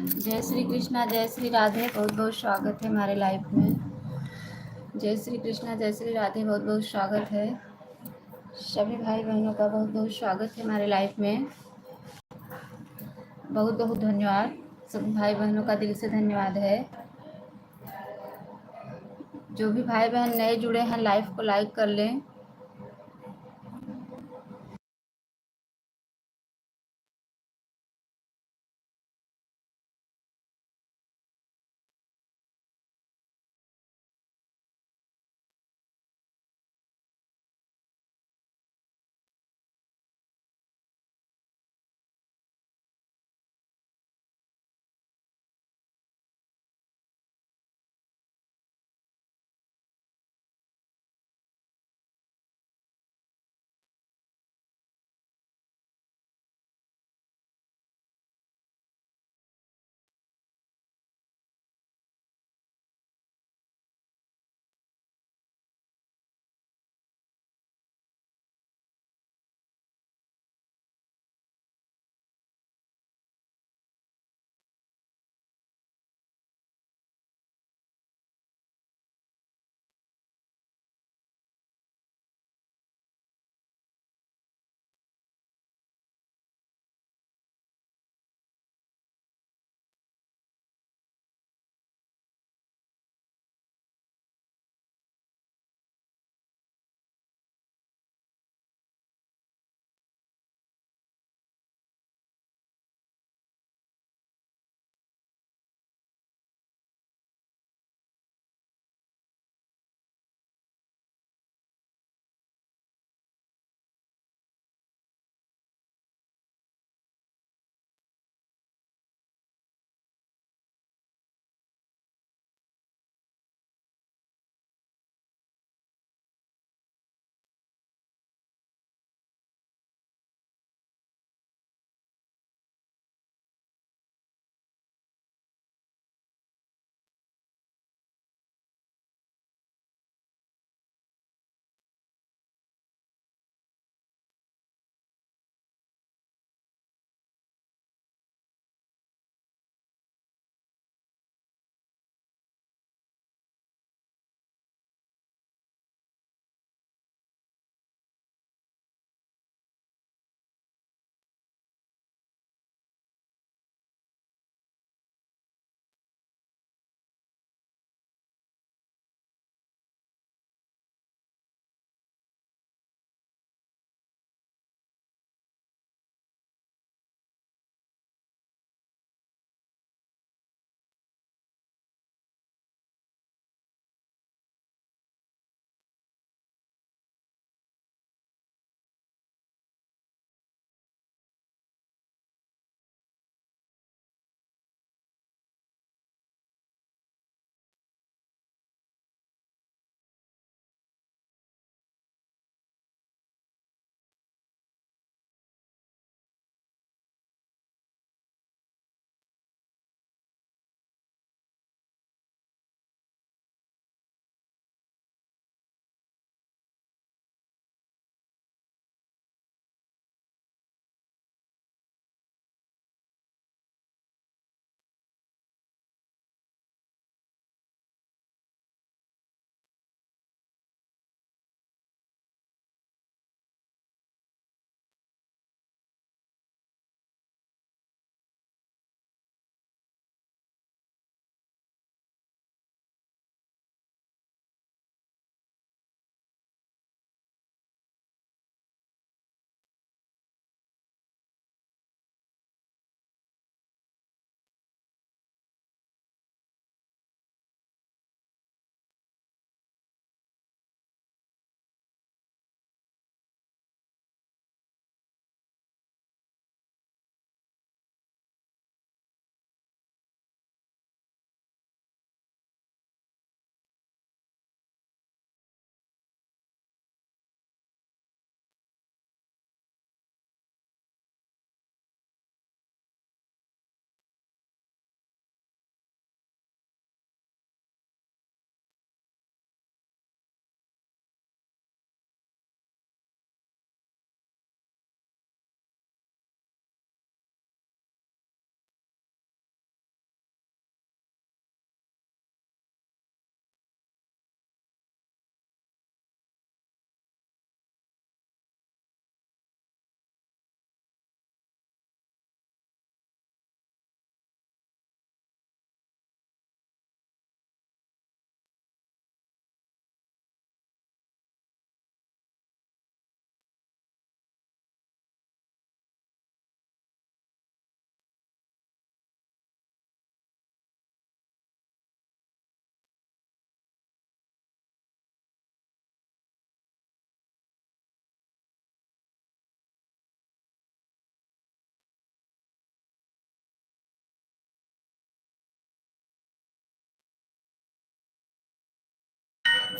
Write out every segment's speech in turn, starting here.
जय श्री कृष्णा, जय श्री राधे। बहुत बहुत स्वागत है हमारे लाइफ में। जय श्री कृष्णा, जय श्री राधे। बहुत बहुत स्वागत है सभी भाई बहनों का। बहुत बहुत स्वागत है हमारे लाइफ में। बहुत बहुत धन्यवाद सभी भाई बहनों का, दिल से धन्यवाद है। जो भी भाई बहन नए जुड़े हैं, लाइफ को लाइक कर लें।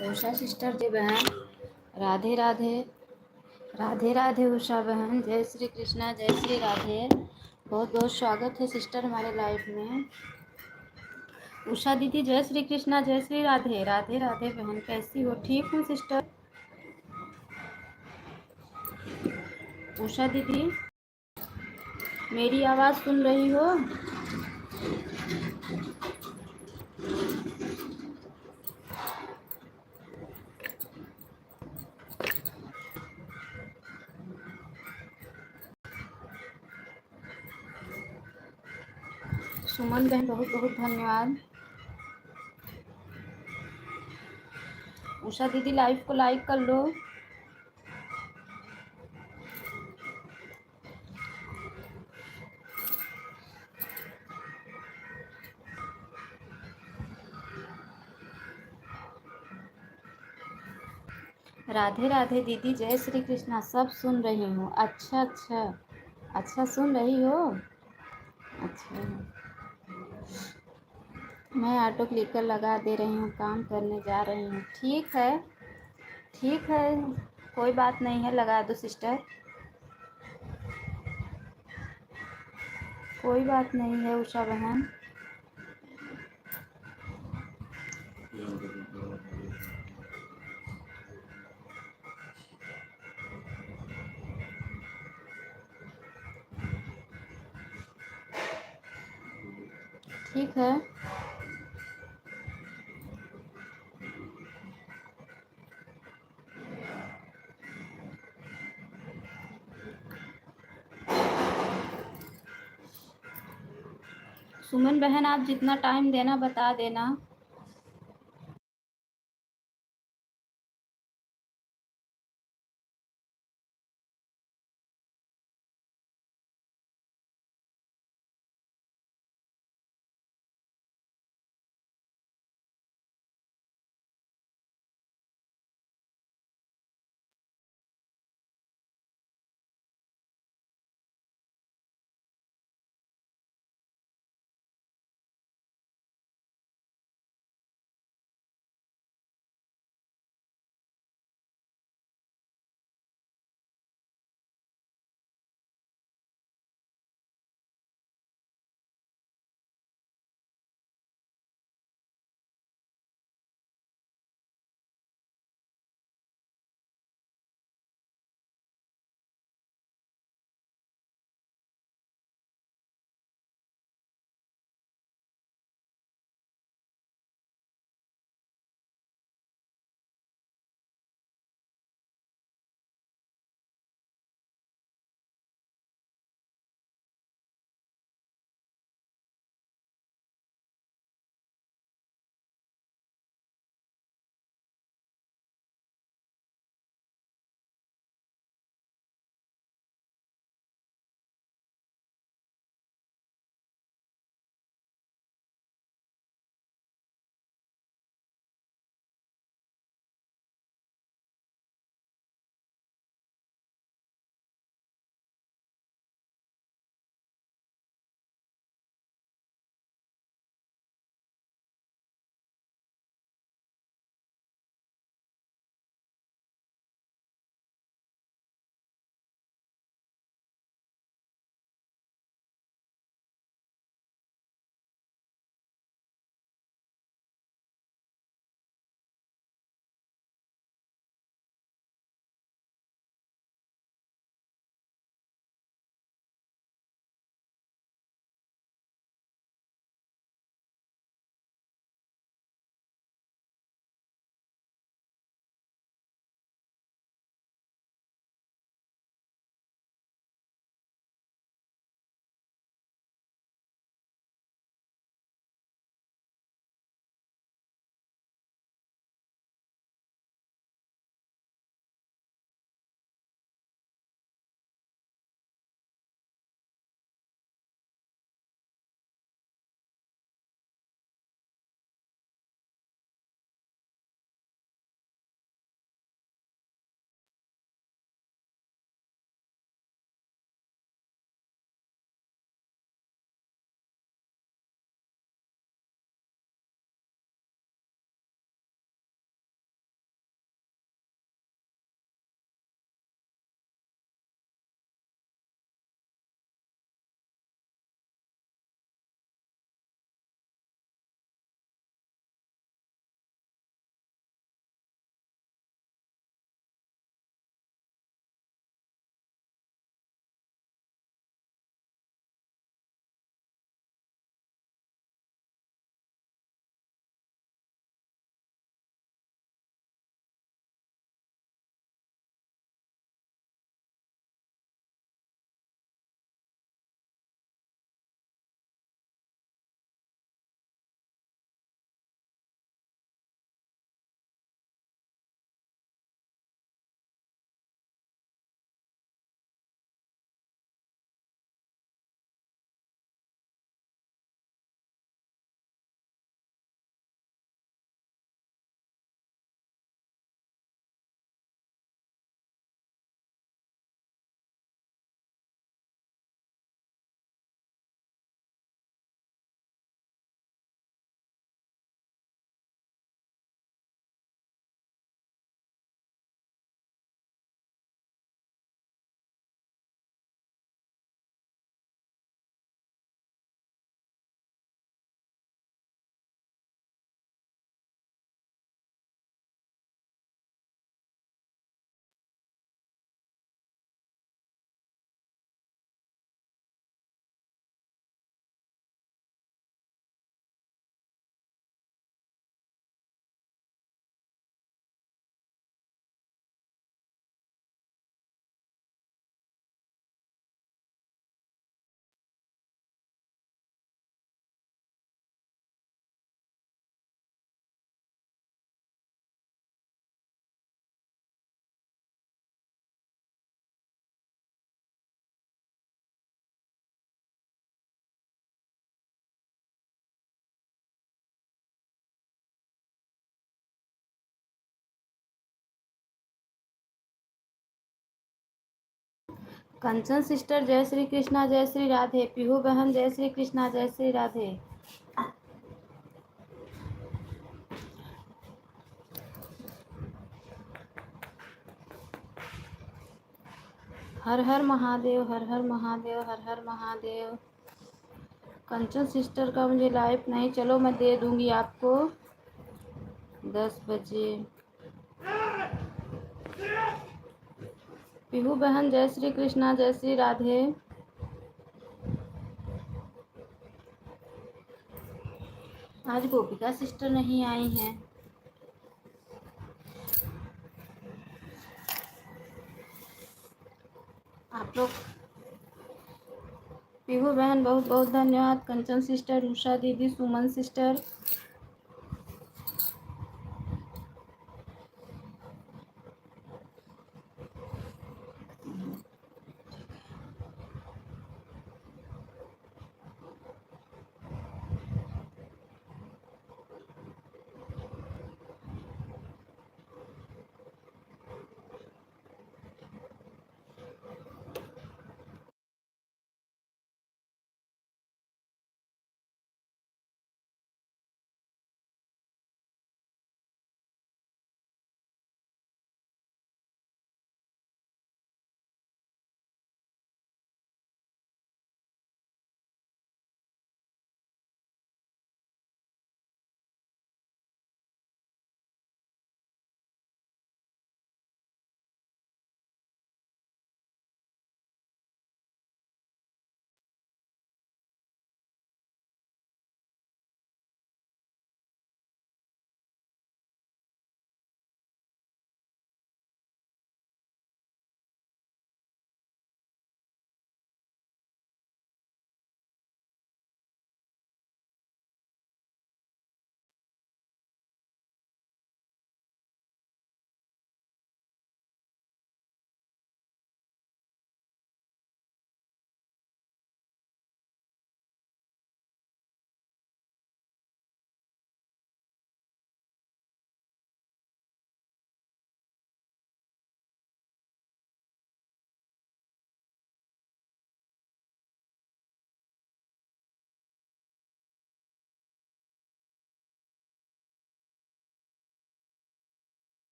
उषा सिस्टर जी बहन, राधे राधे। राधे राधे उषा बहन, जय श्री कृष्णा, जय श्री राधे। बहुत बहुत स्वागत है सिस्टर हमारे लाइफ में। उषा दीदी जय श्री कृष्णा, जय श्री राधे। राधे राधे बहन, कैसी हो? ठीक हूँ सिस्टर। उषा दीदी मेरी आवाज़ सुन रही हो? सुमन बहन बहुत बहुत धन्यवाद। उषा दीदी लाइव को लाइक कर लो। राधे राधे दीदी, जय श्री कृष्णा। सब सुन रही हूँ। अच्छा अच्छा अच्छा, सुन रही हो? अच्छा, मैं ऑटो क्लिकर लगा दे रही हूँ, काम करने जा रही हूँ। ठीक है, ठीक है, कोई बात नहीं है, लगा दो सिस्टर, कोई बात नहीं है उषा बहन। ठीक है, सुमन बहन आप जितना टाइम देना बता देना। कंचन सिस्टर जय श्री कृष्णा जय श्री राधे। पीहू बहन जय श्री कृष्णा जय श्री राधे। हर हर महादेव, हर हर महादेव, हर हर महादेव। कंचन सिस्टर का मुझे लाइव नहीं, चलो मैं दे दूंगी आपको 10 बजे। पीहू बहन जय श्री कृष्णा जय श्री राधे। आज गोपिका सिस्टर नहीं आई हैं। आप लोग, पीहू बहन बहुत बहुत धन्यवाद। कंचन सिस्टर, उषा दीदी, सुमन सिस्टर,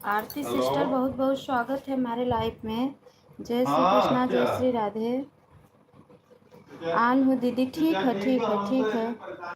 आरती हेलो। सिस्टर, बहुत बहुत स्वागत है हमारे लाइफ में। जय श्री हाँ कृष्णा, जय क्या श्री राधे। क्या आन हूँ दीदी, ठीक क्या है ठीक ठीक बा, है हम तो ठीक है। ऐसे परेशान।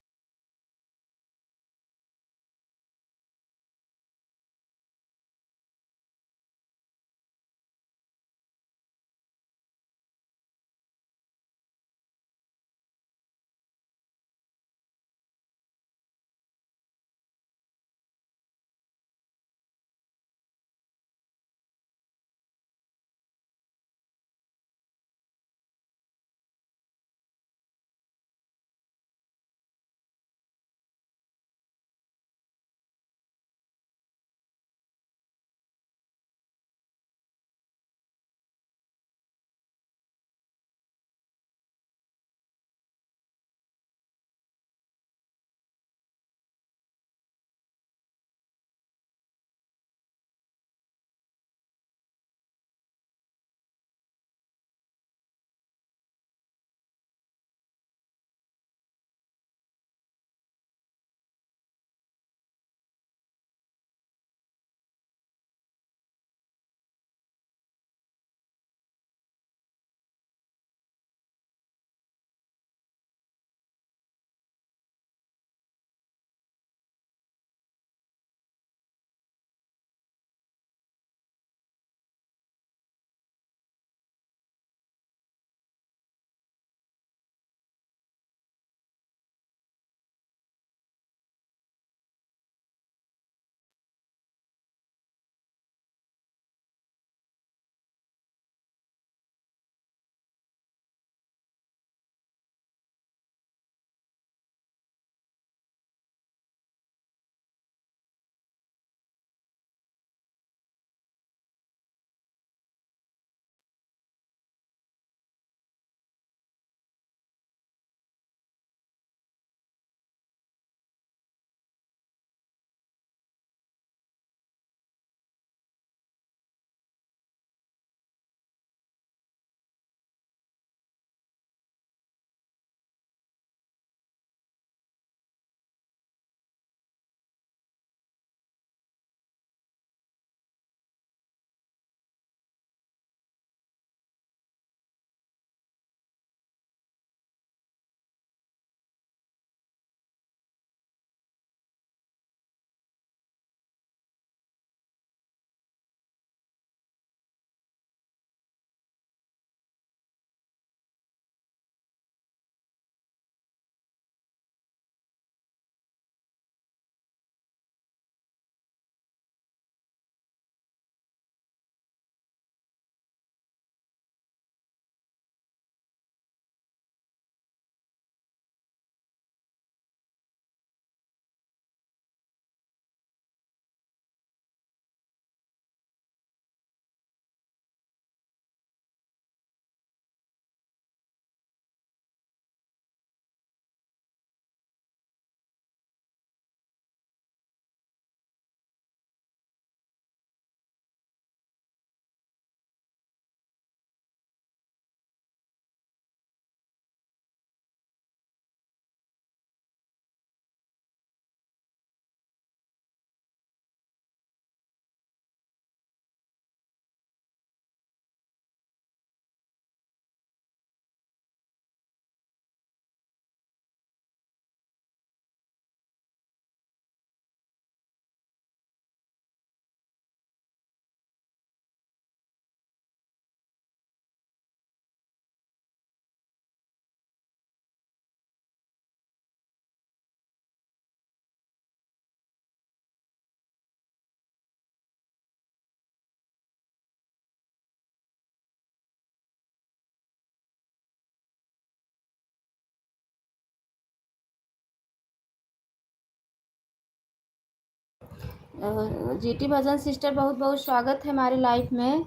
जीटी भजन सिस्टर, बहुत बहुत स्वागत है हमारे लाइफ में।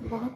बहुत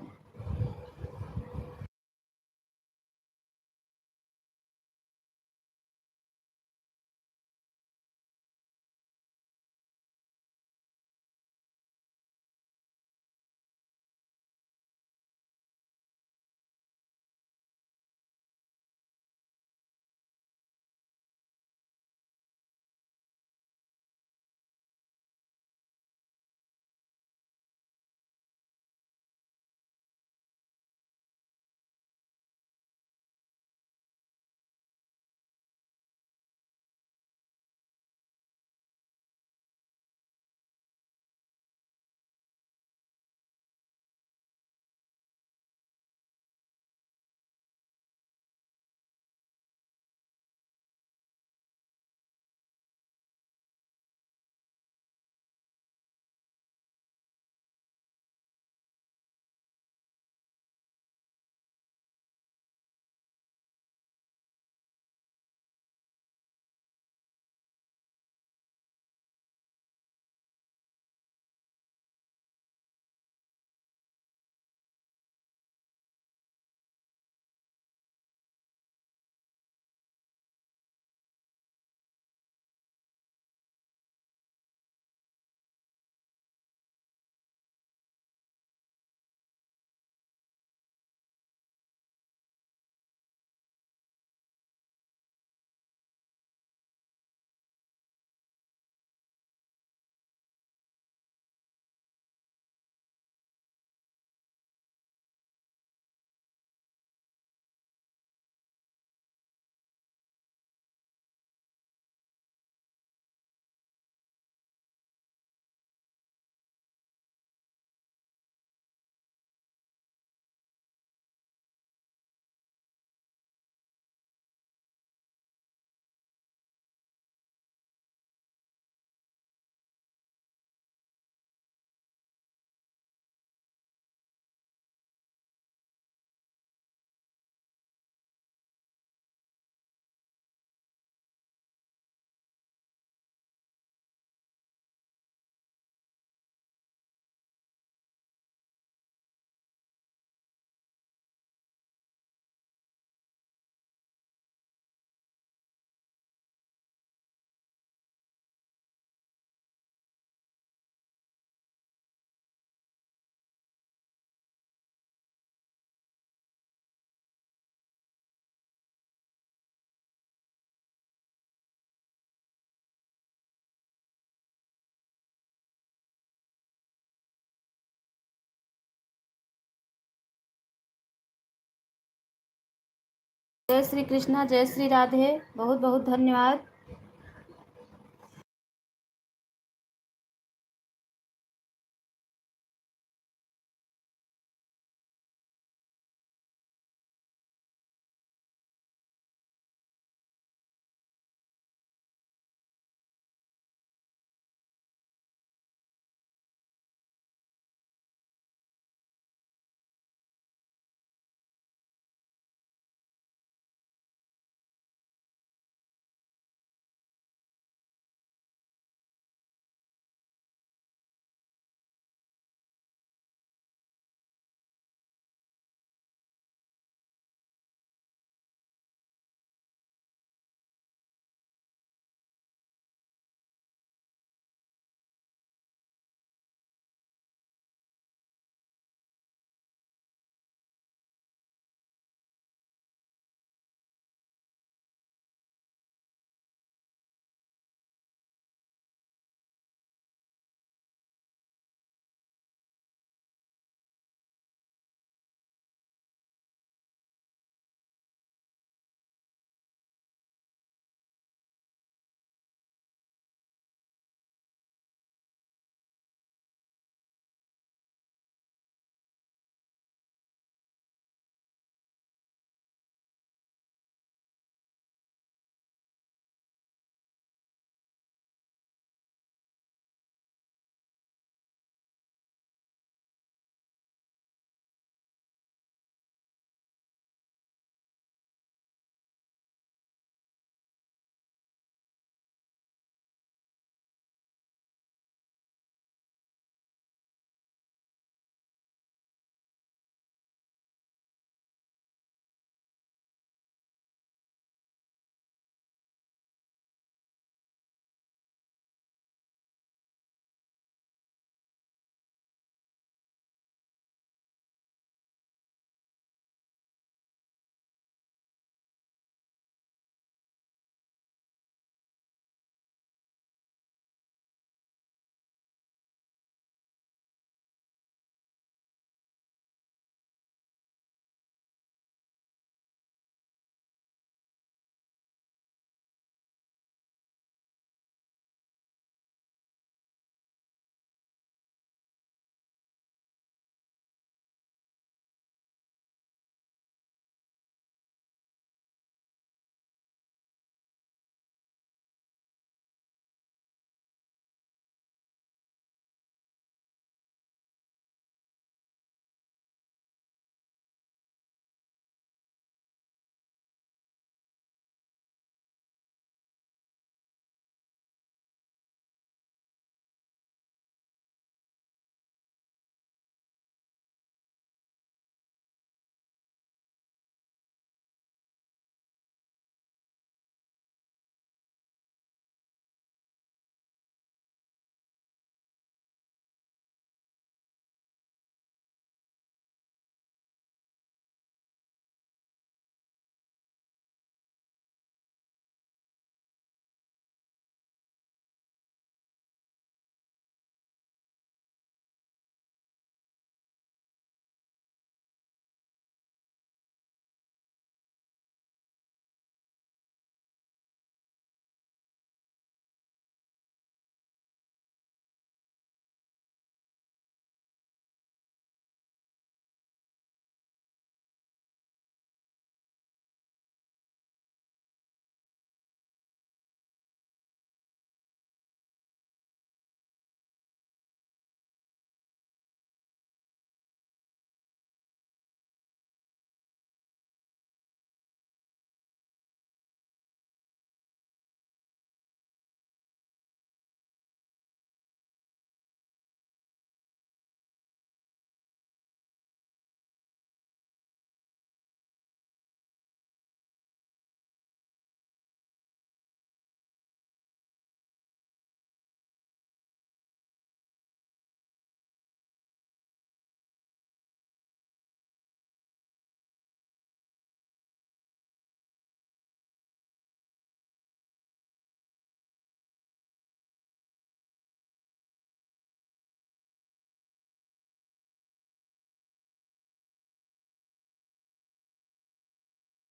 जय श्री कृष्णा, जय श्री राधे। बहुत बहुत धन्यवाद।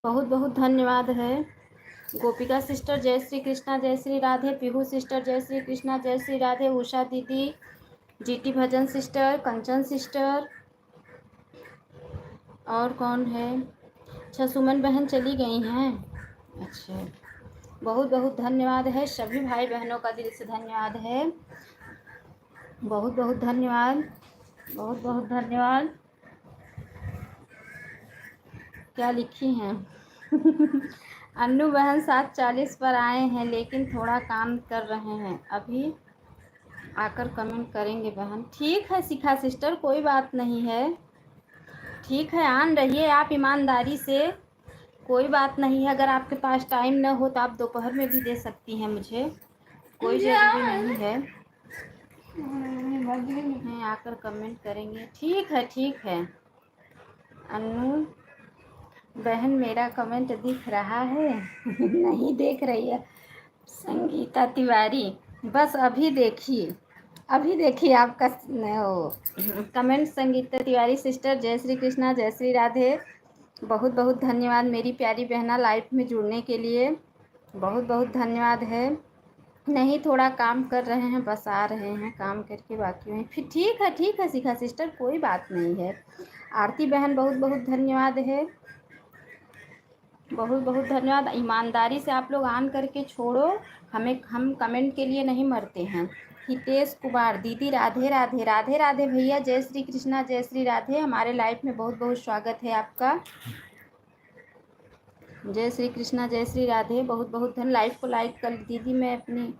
बहुत बहुत धन्यवाद है। गोपिका सिस्टर जय श्री कृष्णा जय श्री राधे। पीहू सिस्टर जय श्री कृष्णा जय श्री राधे। उषा दीदी, जीटी भजन सिस्टर, कंचन सिस्टर, और कौन है? अच्छा, सुमन बहन चली गई हैं। अच्छा, बहुत बहुत धन्यवाद है। सभी भाई बहनों का दिल से धन्यवाद है। बहुत बहुत धन्यवाद, बहुत बहुत धन्यवाद। क्या लिखी हैं? अन्नू बहन 7:40 पर आए हैं, लेकिन थोड़ा काम कर रहे हैं, अभी आकर कमेंट करेंगे बहन। ठीक है शिखा सिस्टर, कोई बात नहीं है। ठीक है, आन रहिए आप ईमानदारी से, कोई बात नहीं है। अगर आपके पास टाइम न हो तो आप दोपहर में भी दे सकती हैं मुझे, कोई ज़रूरी नहीं है। आकर कमेंट करेंगे। ठीक है, ठीक है। अन्नू बहन, मेरा कमेंट दिख रहा है? नहीं देख रही है। संगीता तिवारी, बस अभी देखिए, अभी देखिए आपका कमेंट। संगीता तिवारी सिस्टर जय श्री कृष्णा जय श्री राधे। बहुत बहुत धन्यवाद मेरी प्यारी बहना लाइफ में जुड़ने के लिए, बहुत बहुत धन्यवाद है। नहीं, थोड़ा काम कर रहे हैं, बस आ रहे हैं काम करके, बाकी में फिर ठीक है शिखा सिस्टर, कोई बात नहीं है। आरती बहन बहुत बहुत धन्यवाद है, बहुत बहुत धन्यवाद। ईमानदारी से आप लोग आन करके छोड़ो, हम कमेंट के लिए नहीं मरते हैं। हितेश कुमार, दीदी राधे राधे। राधे राधे भैया, जय श्री कृष्णा जय श्री राधे। हमारे लाइफ में बहुत बहुत स्वागत है आपका। जय श्री कृष्णा जय श्री राधे, बहुत बहुत धन्य। लाइव को लाइक कर दीदी। मैं अपनी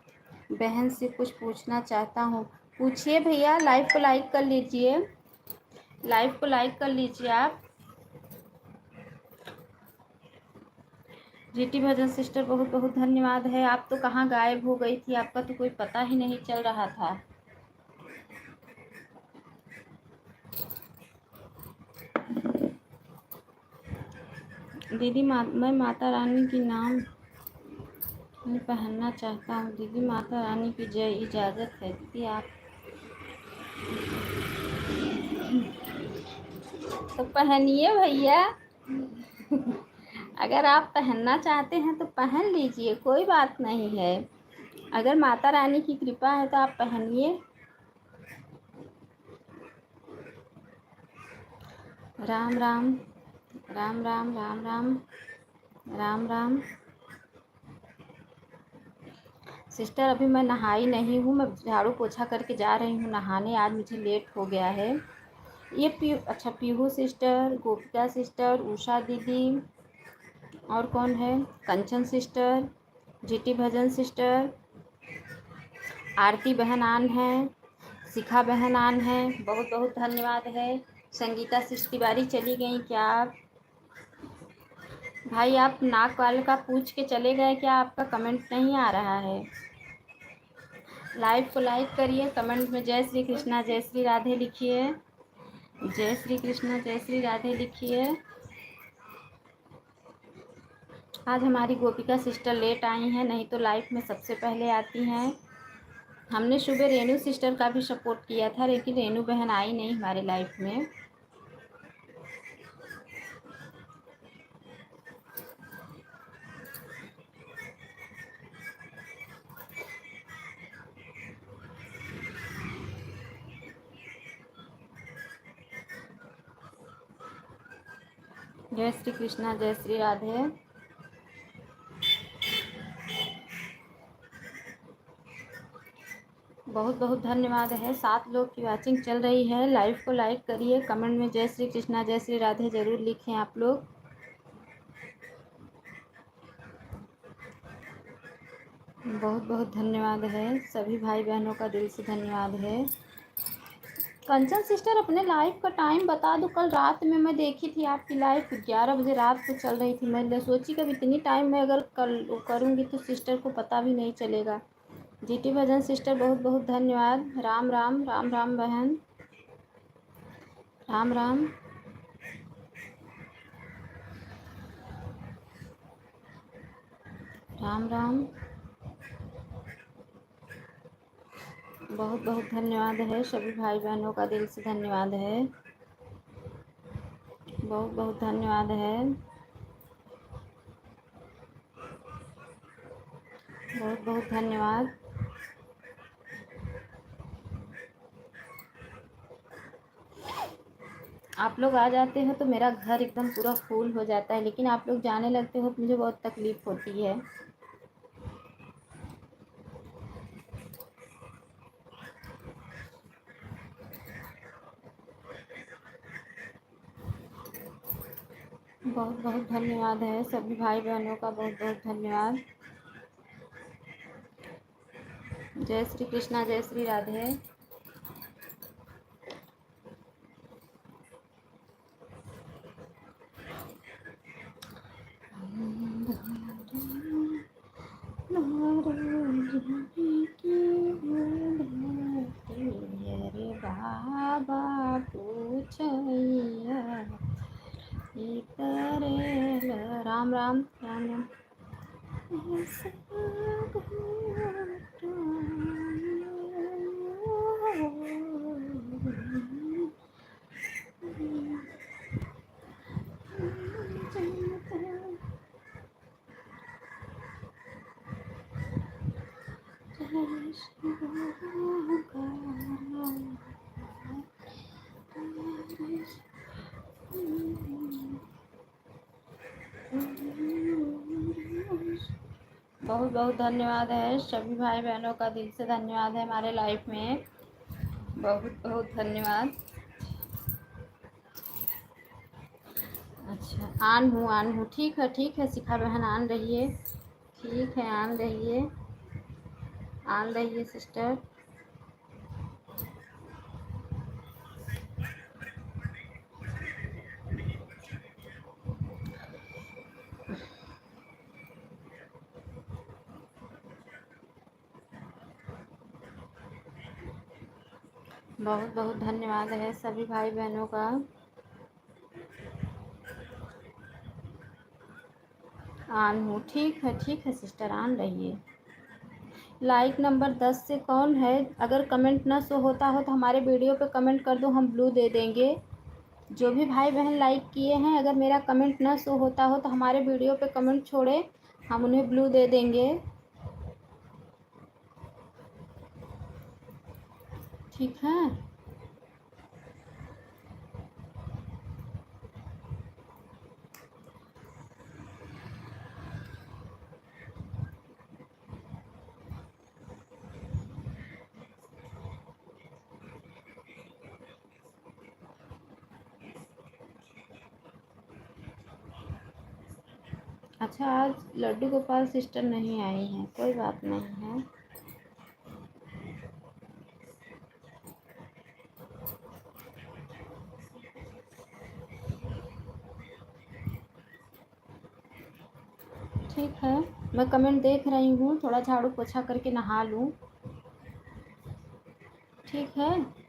बहन से कुछ पूछना चाहता हूँ। पूछिए भैया, लाइव को लाइक कर लीजिए, लाइव को लाइक कर लीजिए आप। जीटी भजन सिस्टर बहुत बहुत धन्यवाद है। आप तो कहाँ गायब हो गई थी, आपका तो कोई पता ही नहीं चल रहा था। दीदी मैं माता रानी की नाम में पहनना चाहता हूँ। दीदी माता रानी की जय, इजाज़त है दीदी आप तो पहनिए भैया। अगर आप पहनना चाहते हैं तो पहन लीजिए, कोई बात नहीं है। अगर माता रानी की कृपा है तो आप पहनिए। राम राम राम राम राम राम राम राम। सिस्टर अभी मैं नहाई नहीं हूँ, मैं झाड़ू पोछा करके जा रही हूँ नहाने, आज मुझे लेट हो गया है। ये अच्छा, पीहू सिस्टर, गोपिका सिस्टर, उषा दीदी, और कौन है? कंचन सिस्टर, जीटी भजन सिस्टर, आरती बहन आन है, शिखा बहन आन है, बहुत बहुत धन्यवाद है। संगीता सिस्टर तिवारी चली गई क्या आप? भाई आप नाक वाले का पूछ के चले गए क्या? आपका कमेंट नहीं आ रहा है। लाइव को लाइक करिए, कमेंट में जय श्री कृष्णा जय श्री राधे लिखिए, जय श्री कृष्णा जय श्री राधे लिखिए। आज हमारी गोपिका सिस्टर लेट आई हैं, नहीं तो लाइव में सबसे पहले आती हैं। हमने सुबह रेनू सिस्टर का भी सपोर्ट किया था, लेकिन रेनू बहन आई नहीं हमारे लाइव में। जय श्री कृष्णा जय श्री राधे। बहुत बहुत धन्यवाद है। 7 लोग की वॉचिंग चल रही है। लाइव को लाइक करिए, कमेंट में जय श्री कृष्णा जय श्री राधे ज़रूर लिखें आप लोग। बहुत बहुत धन्यवाद है, सभी भाई बहनों का दिल से धन्यवाद है। कंचन सिस्टर अपने लाइव का टाइम बता दो। कल रात में मैं देखी थी आपकी लाइव, 11 बजे रात को चल रही थी। मैं सोची कि इतनी टाइम में अगर कल करूँगी तो सिस्टर को पता भी नहीं चलेगा। जीटी भजन सिस्टर बहुत बहुत धन्यवाद। राम राम राम राम बहन, राम राम राम राम। बहुत बहुत धन्यवाद है, सभी भाई बहनों का दिल से धन्यवाद है, बहुत बहुत धन्यवाद है। बहुत बहुत धन्यवाद। आप लोग आ जाते हो तो मेरा घर एकदम पूरा फुल हो जाता है, लेकिन आप लोग जाने लगते हो तो मुझे बहुत तकलीफ़ होती है। बहुत बहुत धन्यवाद है सभी भाई बहनों का, बहुत बहुत धन्यवाद। जय श्री कृष्णा, जय श्री राधे। अरे बाबा पूछैया करेल। राम राम राम राम। बहुत बहुत धन्यवाद है सभी भाई बहनों का, दिल से धन्यवाद है हमारे लाइफ में। बहुत बहुत धन्यवाद। अच्छा, आन हूँ, ठीक है शिखा बहन, आन रहिए। ठीक है, आन रहिए सिस्टर। बहुत बहुत धन्यवाद है सभी भाई बहनों का। आन हूँ, ठीक है सिस्टर, आन रहिए। लाइक नंबर 10 से कौन है? अगर कमेंट ना शो होता हो तो हमारे वीडियो पे कमेंट कर दो, हम ब्लू दे देंगे। जो भी भाई बहन लाइक किए हैं, अगर मेरा कमेंट ना शो होता हो तो हमारे वीडियो पे कमेंट छोड़े, हम उन्हें ब्लू दे देंगे। ठीक है। अच्छा, आज लड्डू गोपाल सिस्टर नहीं आई हैं, कोई बात नहीं है। ठीक है, मैं कमेंट देख रही हूँ, थोड़ा झाड़ू पोछा करके नहा लूँ। ठीक है।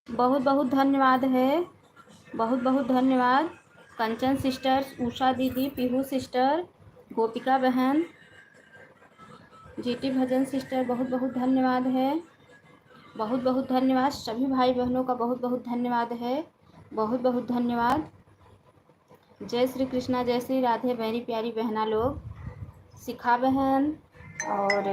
बहुत बहुत धन्यवाद है, बहुत बहुत धन्यवाद। कंचन सिस्टर, उषा दीदी, पीहू सिस्टर, गोपिका बहन, जीटी भजन सिस्टर, बहुत बहुत धन्यवाद है, बहुत बहुत धन्यवाद। सभी भाई बहनों का बहुत बहुत धन्यवाद है, बहुत बहुत धन्यवाद। जय श्री कृष्णा, जय श्री राधे मेरी प्यारी बहना लोग, शिखा बहन और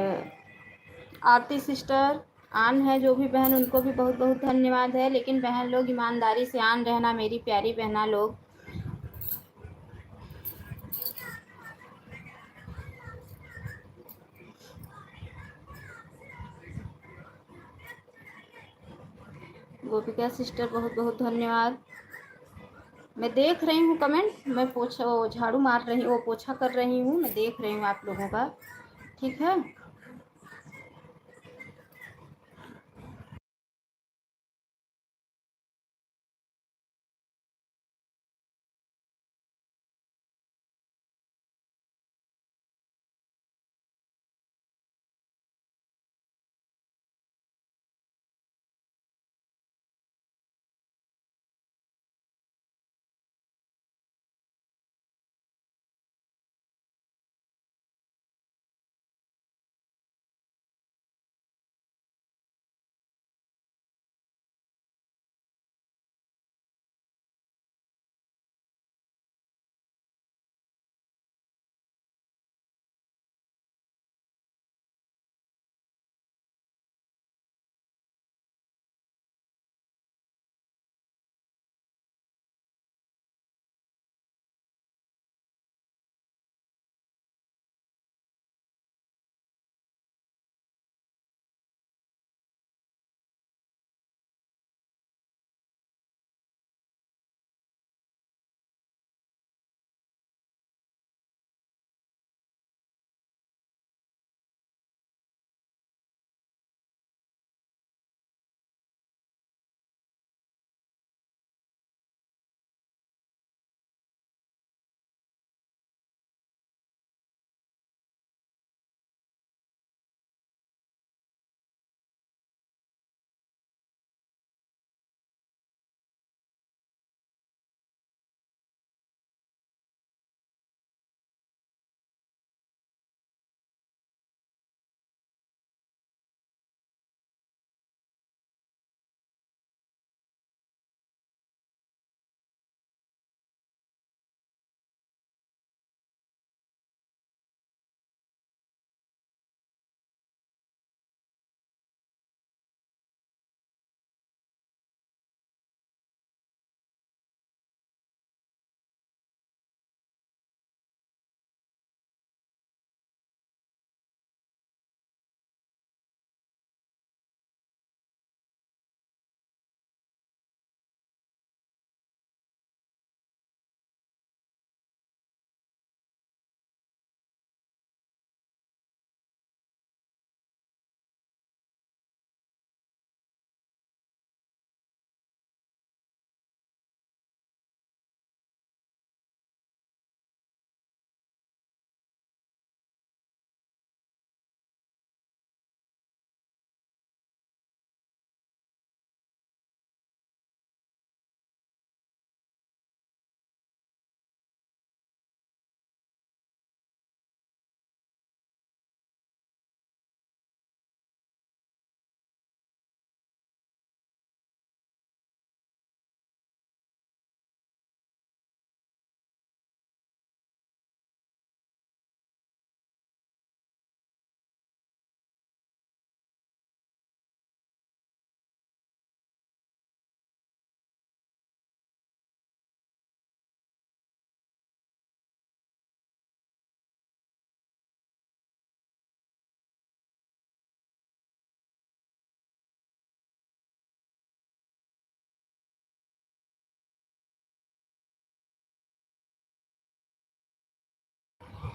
आरती सिस्टर, आन है जो भी बहन, उनको भी बहुत बहुत धन्यवाद है। लेकिन बहन लोग ईमानदारी से आन रहना मेरी प्यारी बहना लोग। गोपिका सिस्टर बहुत बहुत धन्यवाद। मैं देख रही हूँ कमेंट, मैं पोछा झाड़ू मार रही हूँ, वो पोछा कर रही हूँ, मैं देख रही हूँ आप लोगों का। ठीक है,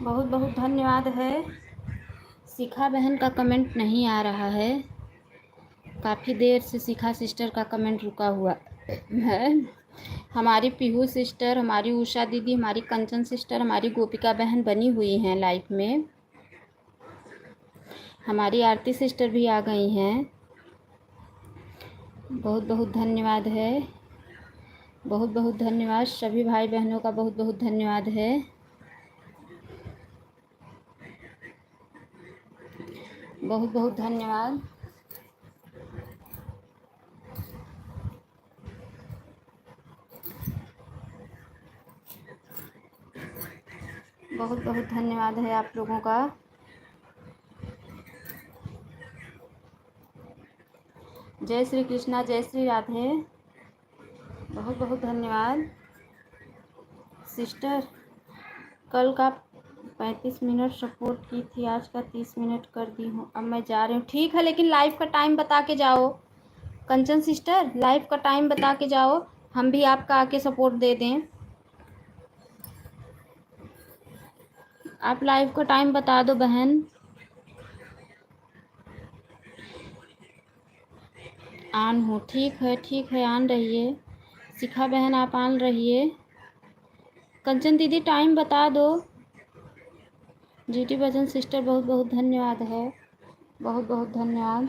बहुत बहुत धन्यवाद है। शिखा बहन का कमेंट नहीं आ रहा है, काफ़ी देर से शिखा सिस्टर का कमेंट रुका हुआ है। हमारी पीहू सिस्टर, हमारी उषा दीदी, हमारी कंचन सिस्टर, हमारी गोपिका बहन बनी हुई हैं लाइफ में। हमारी आरती सिस्टर भी आ गई हैं। बहुत बहुत धन्यवाद है। बहुत बहुत धन्यवाद सभी भाई बहनों का, बहुत बहुत धन्यवाद है। बहुत बहुत धन्यवाद। बहुत बहुत धन्यवाद है आप लोगों का। जय श्री कृष्णा, जय श्री राधे। बहुत बहुत धन्यवाद। सिस्टर, कल का 35 मिनट सपोर्ट की थी, आज का 30 मिनट कर दी हूँ। अब मैं जा रही हूँ। ठीक है, लेकिन लाइव का टाइम बता के जाओ। कंचन सिस्टर, लाइव का टाइम बता के जाओ, हम भी आपका आके सपोर्ट दे दें। आप लाइव का टाइम बता दो बहन। ऑन हो, ठीक है, ऑन रहिए। शिखा बहन आप ऑन रहिए। कंचन दीदी टाइम बता दो। जीटी भजन सिस्टर बहुत बहुत धन्यवाद है। बहुत बहुत धन्यवाद।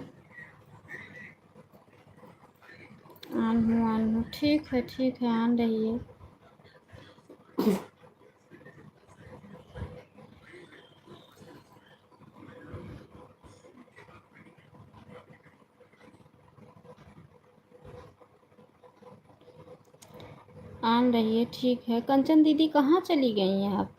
ऑन हूँ, ठीक है, ऑन रहिए। ऑन रहिए, ठीक है। कंचन दीदी कहाँ चली गई हैं आप?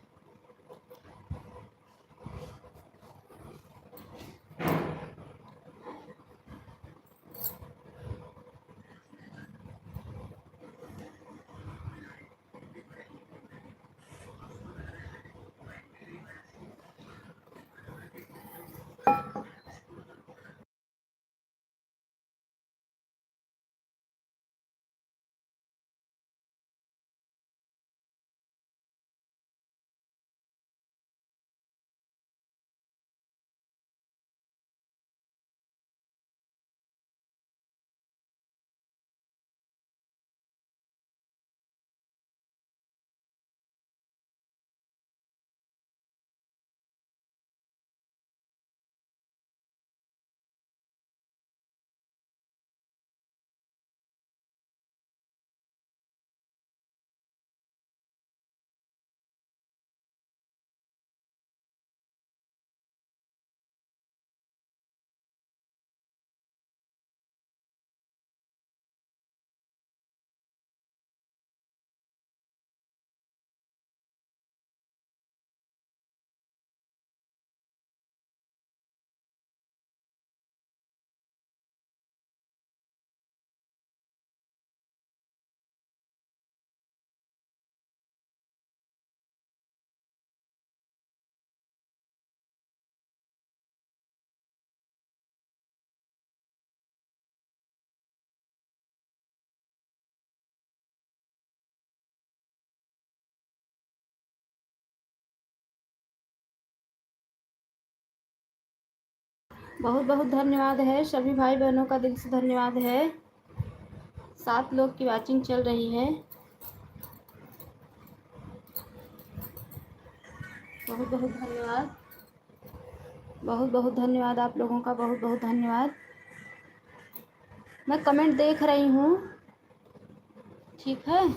बहुत बहुत धन्यवाद है सभी भाई बहनों का, दिल से धन्यवाद है। 7 लोग की वाचिंग चल रही है। बहुत बहुत धन्यवाद। बहुत बहुत धन्यवाद आप लोगों का, बहुत बहुत धन्यवाद। मैं कमेंट देख रही हूँ, ठीक है।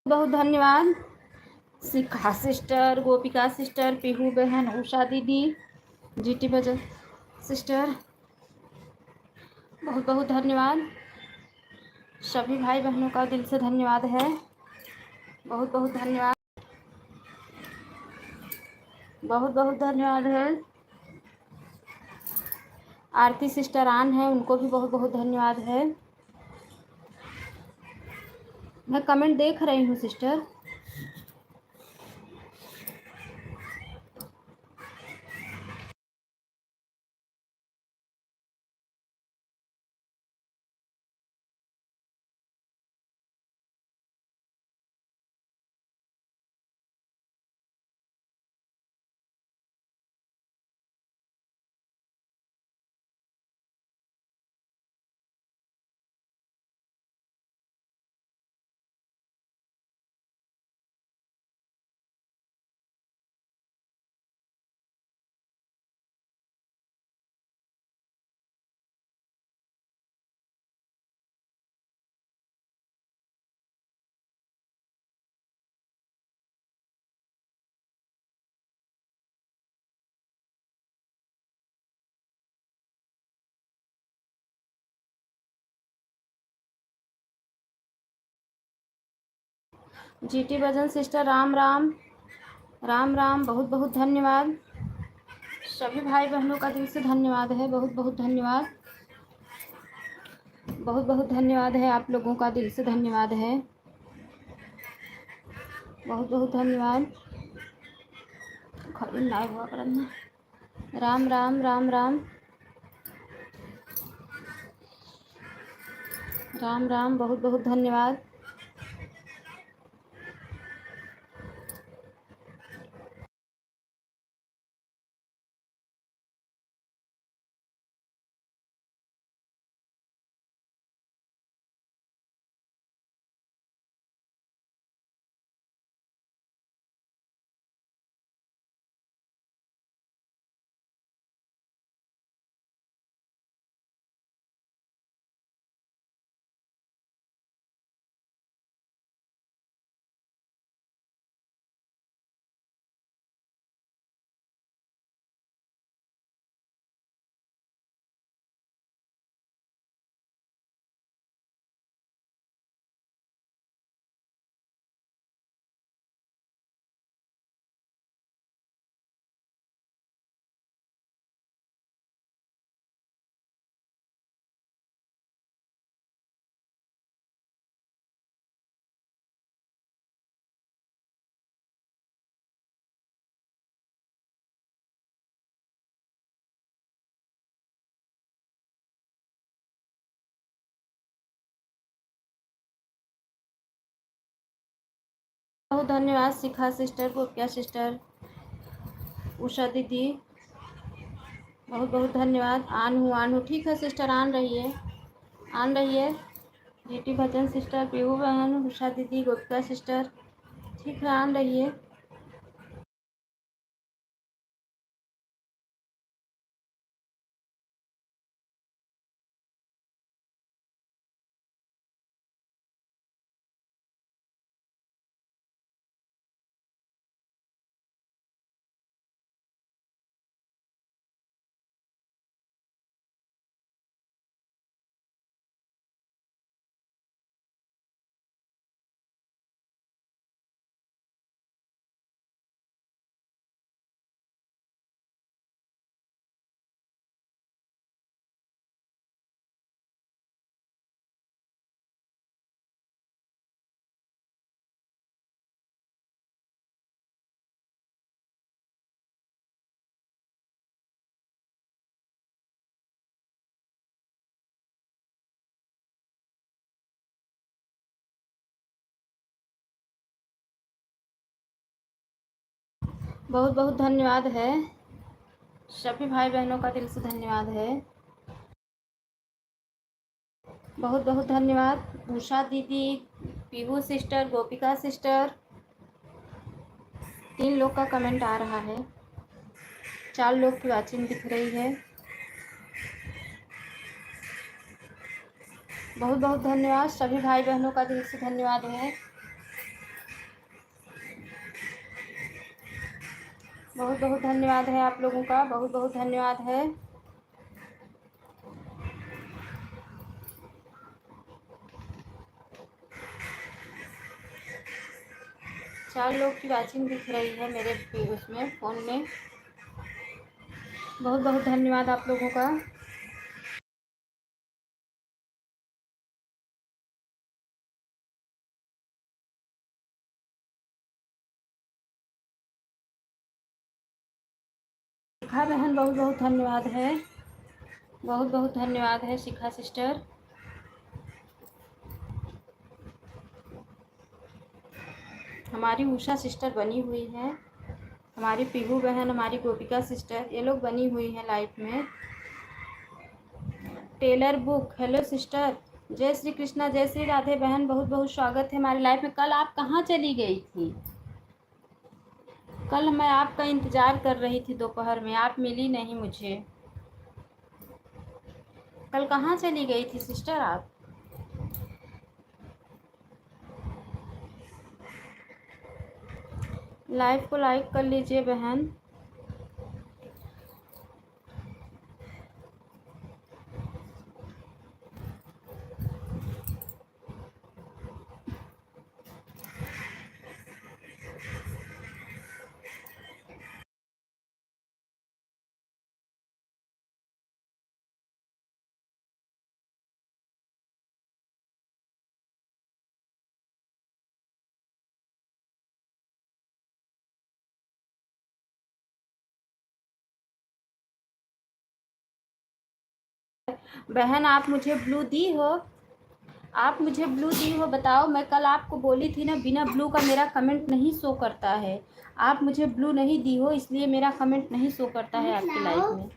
बहुत धन्यवाद। शिखा सिस्टर, गोपिका सिस्टर, पीहू बहन, उषा दीदी, जीटी भजन सिस्टर, बहुत बहुत धन्यवाद। सभी भाई बहनों का दिल से धन्यवाद है, बहुत बहुत धन्यवाद, बहुत बहुत धन्यवाद है। आरती सिस्टर आन है, उनको भी बहुत बहुत धन्यवाद है। मैं कमेंट देख रही हूँ सिस्टर। जीटी भजन सिस्टर राम राम, राम राम, बहुत बहुत धन्यवाद। सभी भाई बहनों का दिल से धन्यवाद है, बहुत बहुत धन्यवाद, बहुत बहुत धन्यवाद है। आप लोगों का दिल से धन्यवाद है, बहुत बहुत धन्यवाद। खड़ी ना हुआ करना। राम राम, राम राम, राम राम, बहुत बहुत धन्यवाद। बहुत धन्यवाद शिखा सिस्टर, गोपिया सिस्टर, उषा दीदी, बहुत बहुत धन्यवाद। आन हूँ, ठीक है सिस्टर, आन रहिए, आन रहिए। जीटी भजन सिस्टर, पीहू बहन, उषा दीदी, गोपिका सिस्टर, ठीक है, आन रहिए। बहुत बहुत धन्यवाद है, सभी भाई बहनों का दिल से धन्यवाद है, बहुत बहुत धन्यवाद। उषा दीदी, पीहू सिस्टर, गोपिका सिस्टर, 3 लोग का कमेंट आ रहा है, 4 लोग की वाचिंग दिख रही है। बहुत बहुत धन्यवाद, सभी भाई बहनों का दिल से धन्यवाद है। बहुत बहुत धन्यवाद है आप लोगों का, बहुत बहुत धन्यवाद है। चार लोग की वॉचिंग दिख रही है मेरे उसमें फ़ोन में। बहुत बहुत धन्यवाद आप लोगों का। शिखा बहन बहुत बहुत धन्यवाद है, बहुत बहुत धन्यवाद है शिखा सिस्टर। हमारी उषा सिस्टर बनी हुई है, हमारी पीहू बहन, हमारी गोपिका सिस्टर, ये लोग बनी हुई हैं लाइफ में। टेलर बुक, हेलो सिस्टर, जय श्री कृष्णा, जय श्री राधे बहन, बहुत बहुत स्वागत है हमारी लाइफ में। कल आप कहाँ चली गई थी? कल मैं आपका इंतज़ार कर रही थी दोपहर में, आप मिली नहीं मुझे। कल कहाँ चली गई थी सिस्टर आप? लाइव को लाइक कर लीजिए बहन। बहन आप मुझे ब्लू दी हो? आप मुझे ब्लू दी हो बताओ। मैं कल आपको बोली थी ना, बिना ब्लू का मेरा कमेंट नहीं शो करता है। आप मुझे ब्लू नहीं दी हो, इसलिए मेरा कमेंट नहीं शो करता है आपकी लाइफ में।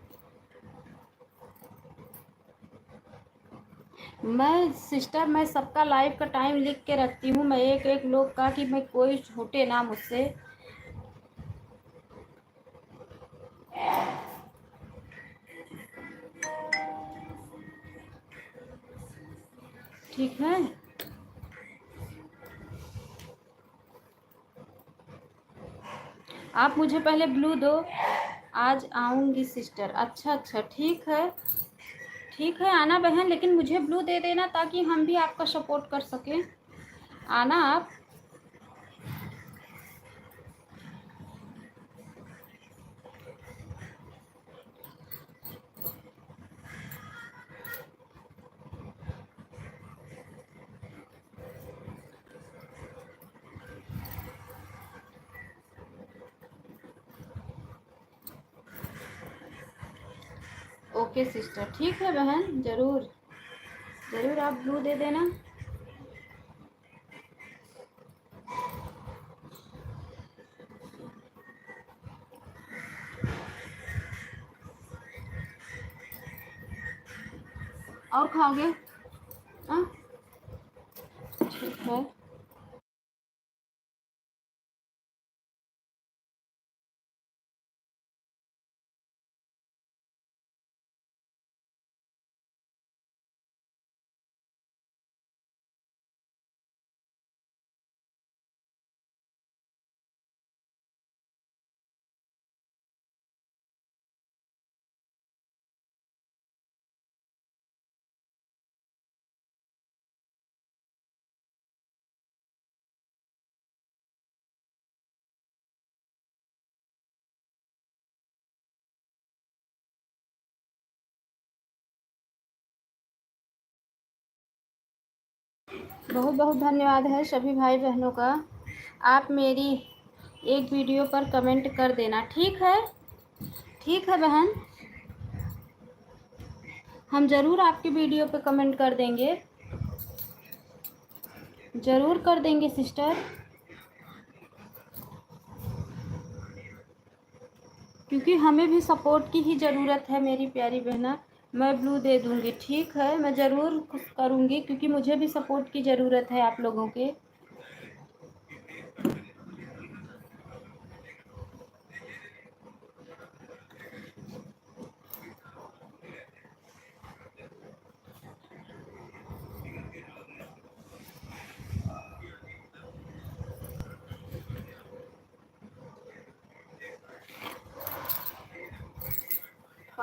मैं सिस्टर, मैं सबका लाइव का टाइम लिख के रखती हूँ, मैं एक एक लोग का, कि मैं कोई छूटे ना मुझसे। ठीक है, आप मुझे पहले ब्लू दो। आज आऊँगी सिस्टर। अच्छा अच्छा, ठीक है, ठीक है, आना बहन, लेकिन मुझे ब्लू दे देना ताकि हम भी आपका सपोर्ट कर सकें। आना आप। ओके सिस्टर, ठीक है बहन, ज़रूर ज़रूर आप ब्लू दे देना। और खाओगे? हाँ, ठीक है। बहुत बहुत धन्यवाद है सभी भाई बहनों का। आप मेरी एक वीडियो पर कमेंट कर देना, ठीक है? ठीक है बहन, हम ज़रूर आपकी वीडियो पे कमेंट कर देंगे, ज़रूर कर देंगे सिस्टर, क्योंकि हमें भी सपोर्ट की ही ज़रूरत है मेरी प्यारी बहना। मैं ब्लू दे दूँगी, ठीक है, मैं ज़रूर करूँगी, क्योंकि मुझे भी सपोर्ट की ज़रूरत है आप लोगों के।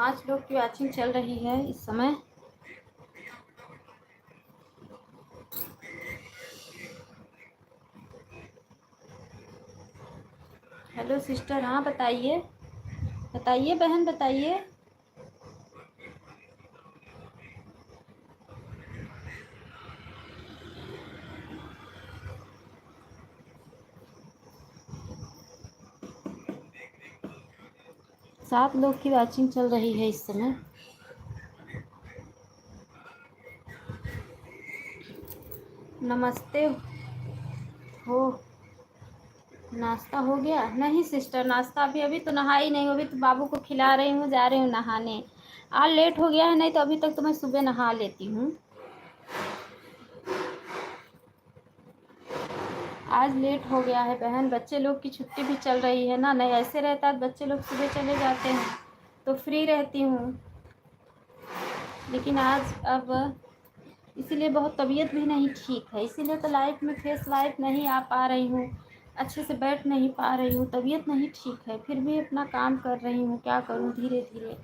5 लोग की वॉचिंग चल रही है इस समय। हेलो सिस्टर, हाँ बताइए, बताइए बहन बताइए। सात लोग की वॉचिंग चल रही है इस समय। नमस्ते। हो नाश्ता हो गया? नहीं सिस्टर, नाश्ता अभी तो नहाई नहीं, अभी तो बाबू को खिला रही हूँ, जा रही हूँ नहाने। आज लेट हो गया है, नहीं तो अभी तक तो मैं सुबह नहा लेती हूँ। आज लेट हो गया है बहन, बच्चे लोग की छुट्टी भी चल रही है ना, नहीं ऐसे रहता है बच्चे लोग सुबह चले जाते हैं तो फ्री रहती हूँ, लेकिन आज अब इसीलिए बहुत तबीयत भी नहीं ठीक है, इसीलिए तो लाइफ में फेस लाइफ नहीं आ पा रही हूँ, अच्छे से बैठ नहीं पा रही हूँ, तबीयत नहीं ठीक है, फिर भी अपना काम कर रही हूँ, क्या करूँ, धीरे धीरे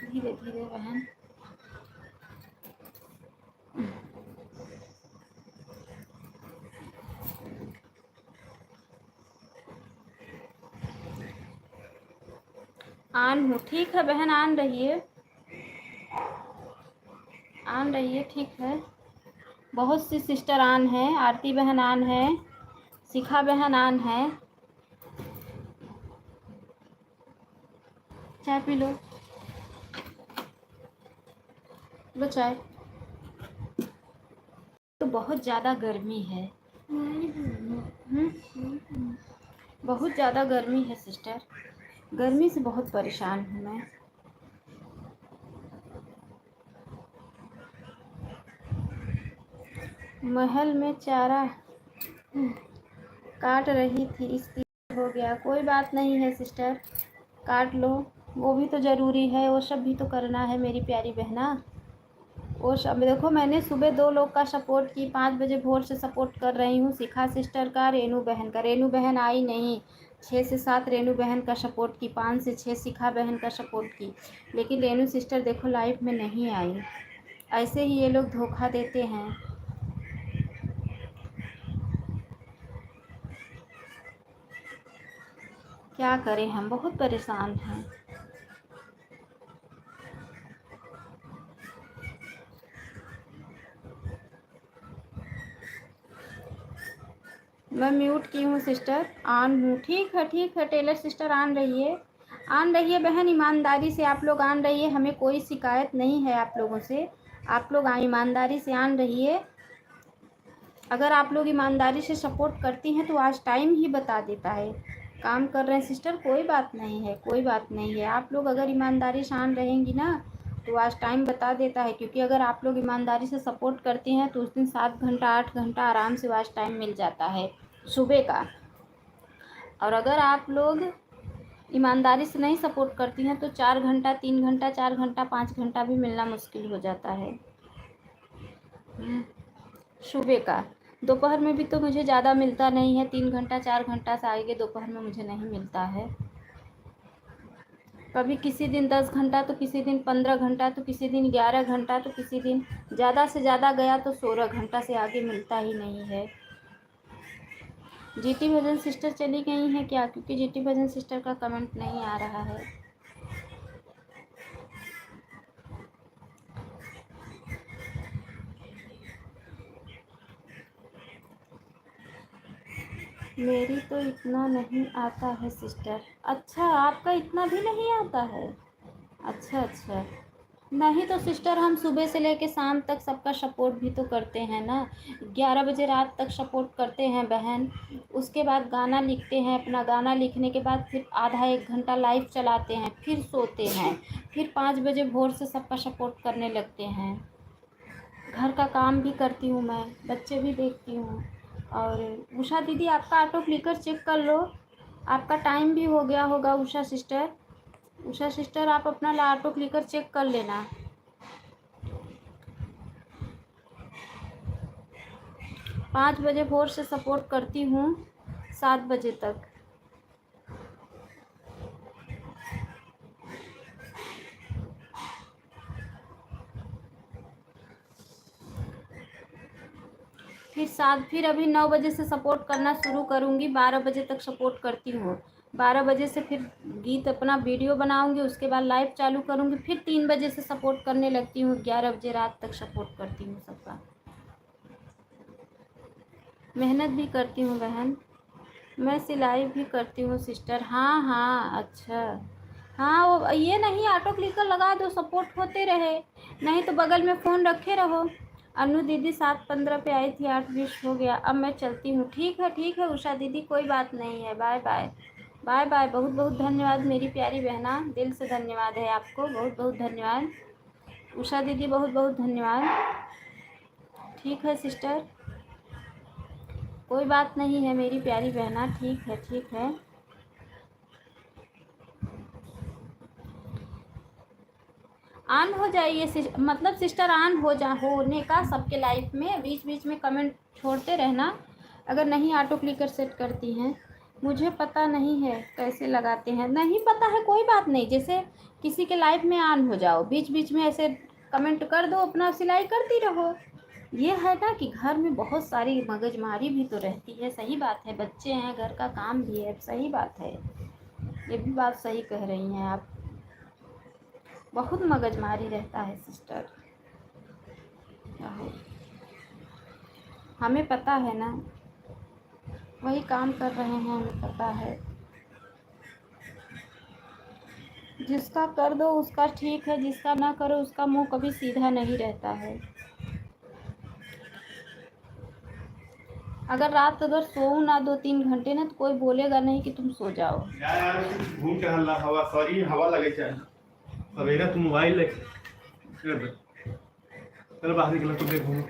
धीरे धीरे बहन। आन हूँ, ठीक है बहन, आन रहिए, आन रहिए, ठीक है। बहुत सी सिस्टर आन है, आरती बहन आन है, शिखा बहन आन है। चाय पी लो, लो चाय। तो बहुत ज़्यादा गर्मी है। बहुत ज़्यादा गर्मी है सिस्टर, गर्मी से बहुत परेशान हूँ मैं। महल में चारा काट रही थी, इसलिए हो गया। कोई बात नहीं है सिस्टर, काट लो, वो भी तो ज़रूरी है, वो सब भी तो करना है मेरी प्यारी बहना। वो सब देखो, मैंने सुबह 2 लोग का सपोर्ट की, 5 बजे भोर से सपोर्ट कर रही हूँ, शिखा सिस्टर का, रेनू बहन का। रेनू बहन आई नहीं, 6 से 7 रेनू बहन का सपोर्ट की, 5 से 6 शिखा बहन का सपोर्ट की, लेकिन रेनू सिस्टर देखो लाइफ में नहीं आई। ऐसे ही ये लोग धोखा देते हैं। क्या करें, हम बहुत परेशान हैं। मैं म्यूट की हूँ सिस्टर, ऑन हूँ, ठीक है ठीक है। टेलर सिस्टर ऑन रहिए, ऑन रहिए बहन, ईमानदारी से आप लोग ऑन रहिए, हमें कोई शिकायत नहीं है आप लोगों से, आप लोग ईमानदारी से ऑन रहिए। अगर आप लोग ईमानदारी से सपोर्ट करती हैं तो आज टाइम ही बता देता है, काम कर रहे हैं सिस्टर, कोई बात नहीं है, कोई बात नहीं है। आप लोग अगर ईमानदारी से ऑन रहेंगी ना तो आज टाइम बता देता है, क्योंकि अगर आप लोग ईमानदारी से सपोर्ट करती हैं तो उस दिन 7 घंटा 8 घंटा आराम से आज टाइम मिल जाता है सुबह का। और अगर आप लोग ईमानदारी से नहीं सपोर्ट करती हैं तो 4 घंटा 3 घंटा 4 घंटा 5 घंटा भी मिलना मुश्किल हो जाता है सुबह का। दोपहर में भी तो मुझे ज़्यादा मिलता नहीं है, 3 घंटा 4 घंटा से आगे दोपहर में मुझे नहीं मिलता है। कभी किसी दिन 10 घंटा, तो किसी दिन 15 घंटा, तो किसी दिन 11 घंटा, तो किसी दिन ज़्यादा से ज़्यादा गया तो 16 घंटा से आगे मिलता ही नहीं है। जीटी भजन सिस्टर चली गई हैं क्या? क्योंकि जीटी भजन सिस्टर का कमेंट नहीं आ रहा है। मेरी तो इतना नहीं आता है सिस्टर। अच्छा, आपका इतना भी नहीं आता है? अच्छा अच्छा। नहीं तो सिस्टर, हम सुबह से लेके शाम तक सबका सपोर्ट भी तो करते हैं ना, 11 बजे रात तक सपोर्ट करते हैं बहन। उसके बाद गाना लिखते हैं, अपना गाना लिखने के बाद फिर आधा 1 घंटा लाइव चलाते हैं, फिर सोते हैं, फिर 5 बजे भोर से सबका सपोर्ट करने लगते हैं। घर का काम भी करती हूँ मैं, बच्चे भी देखती हूँ। और उषा दीदी, आपका ऑटो क्लिकर चेक कर लो, आपका टाइम भी हो गया होगा। उषा सिस्टर, उषा सिस्टर, आप अपना ऑटो क्लिकर चेक कर लेना। 5 बजे भोर से सपोर्ट करती हूँ 7 बजे तक। फिर अभी 9 बजे से सपोर्ट करना शुरू करूँगी, 12 बजे तक सपोर्ट करती हूँ। 12 बजे से फिर गीत अपना वीडियो बनाऊँगी, उसके बाद लाइव चालू करूँगी, फिर 3 बजे से सपोर्ट करने लगती हूँ, 11 बजे रात तक सपोर्ट करती हूँ सबका। मेहनत भी करती हूँ बहन, मैं सिलाई भी करती हूँ सिस्टर। हाँ हाँ, अच्छा। हाँ, वो ये नहीं, ऑटो क्लिकर लगा दो, सपोर्ट होते रहे, नहीं तो बगल में फ़ोन रखे रहो। अनु दीदी 7:15 पे आई थी, 8:20 हो गया, अब मैं चलती हूँ। ठीक है उषा दीदी, कोई बात नहीं है, बाय बाय। बाय बाय, बहुत बहुत धन्यवाद मेरी प्यारी बहना, दिल से धन्यवाद है आपको, बहुत बहुत धन्यवाद। उषा दीदी बहुत बहुत धन्यवाद। ठीक है सिस्टर, कोई बात नहीं है मेरी प्यारी बहना, ठीक है ठीक है। ऑन हो जाइए मतलब सिस्टर, ऑन होने का सबके लाइफ में, बीच बीच में कमेंट छोड़ते रहना। अगर नहीं ऑटो क्लिकर सेट करती हैं, मुझे पता नहीं है कैसे लगाते हैं, नहीं पता है कोई बात नहीं, जैसे किसी के लाइफ में ऑन हो जाओ, बीच बीच में ऐसे कमेंट कर दो, अपना सिलाई करती रहो। ये है ना कि घर में बहुत सारी मगजमारी भी तो रहती है, सही बात है, बच्चे हैं, घर का काम भी है, सही बात है, ये भी बात सही कह रही हैं आप, बहुत मगजमारी रहता है सिस्टर। हमें पता है ना, वही काम कर रहे हैं, हमें पता है। जिसका कर दो उसका ठीक है, जिसका ना करो उसका मुंह कभी सीधा नहीं रहता है। अगर रात अगर सोऊं ना 2-3 घंटे ना, तो कोई बोलेगा नहीं कि तुम सो जाओ। यार घूम के हल्ला हवा, सॉरी हवा लगे चाहे सवेरा तू मोबाइल लेके कर दे, चल बाहर निकल तो देखो।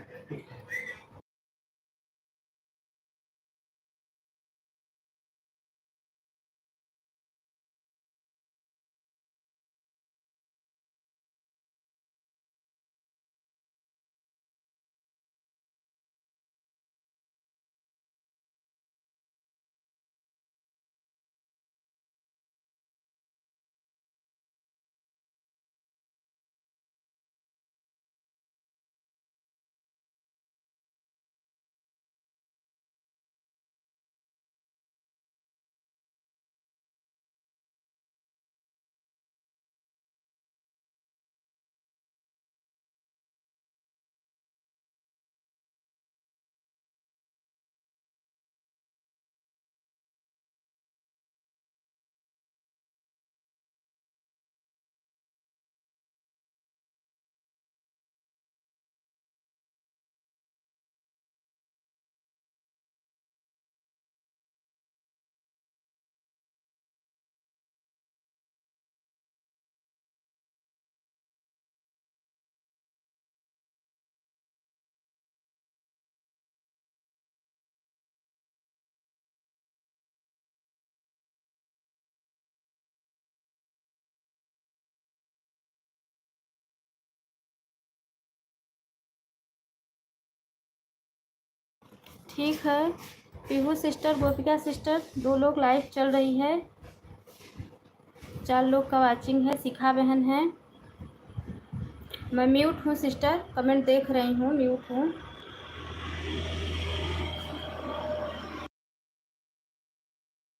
ठीक है, पीहू सिस्टर, गोपिका सिस्टर, 2 लोग लाइव चल रही है, 4 लोग का वाचिंग है, शिखा बहन है। मैं म्यूट हूँ सिस्टर, कमेंट देख रही हूँ, म्यूट हूँ।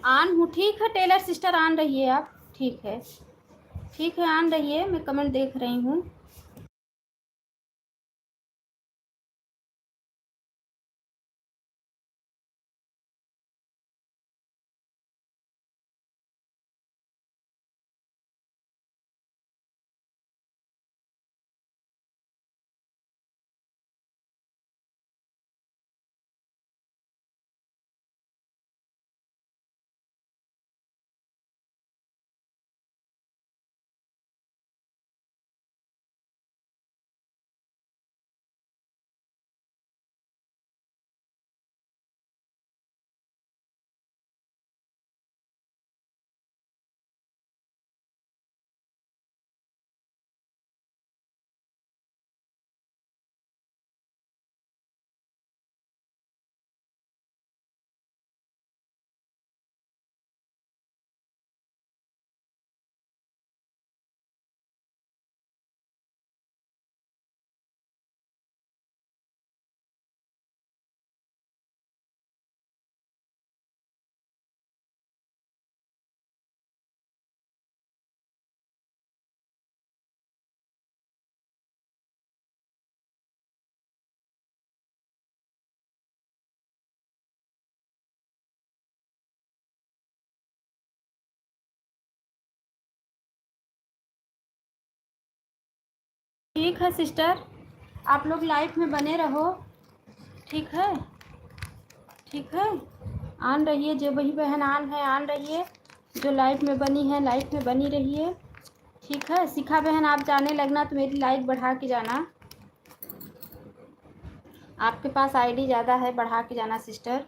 ऑन हूँ, ठीक है टेलर सिस्टर, ऑन रहिए आप, ठीक है ठीक है, ऑन रहिए, मैं कमेंट देख रही हूँ। ठीक है सिस्टर, आप लोग लाइफ में बने रहो। ठीक है, ठीक है। आन रहिए, जो वही बहन आन है आन रहिए, जो लाइफ में बनी है लाइफ में बनी रहिए। ठीक है, शिखा बहन आप जाने लगना तो मेरी लाइक बढ़ा के जाना। आपके पास आईडी ज़्यादा है, बढ़ा के जाना सिस्टर।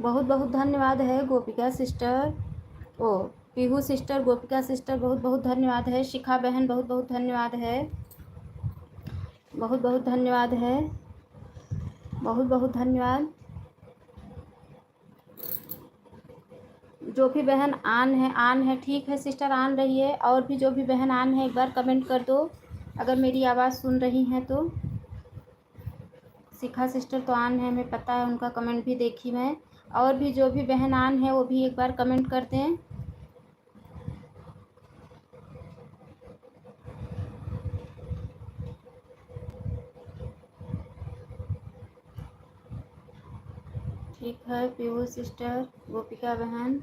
बहुत बहुत धन्यवाद है गोपिका सिस्टर, ओ पीहू सिस्टर, गोपिका सिस्टर, बहुत बहुत धन्यवाद है। शिखा बहन बहुत बहुत धन्यवाद है, बहुत बहुत धन्यवाद है, बहुत बहुत धन्यवाद। जो भी बहन आन है, ठीक है सिस्टर, आन रही है। और भी जो भी बहन आन है एक बार कमेंट कर दो अगर मेरी आवाज़ सुन रही हैं तो। शिखा सिस्टर तो आन है, हमें पता है, उनका कमेंट भी देखी मैं। और भी जो भी बहन आन है वो भी एक बार कमेंट कर दें। ठीक है पीहू सिस्टर, गोपिका बहन,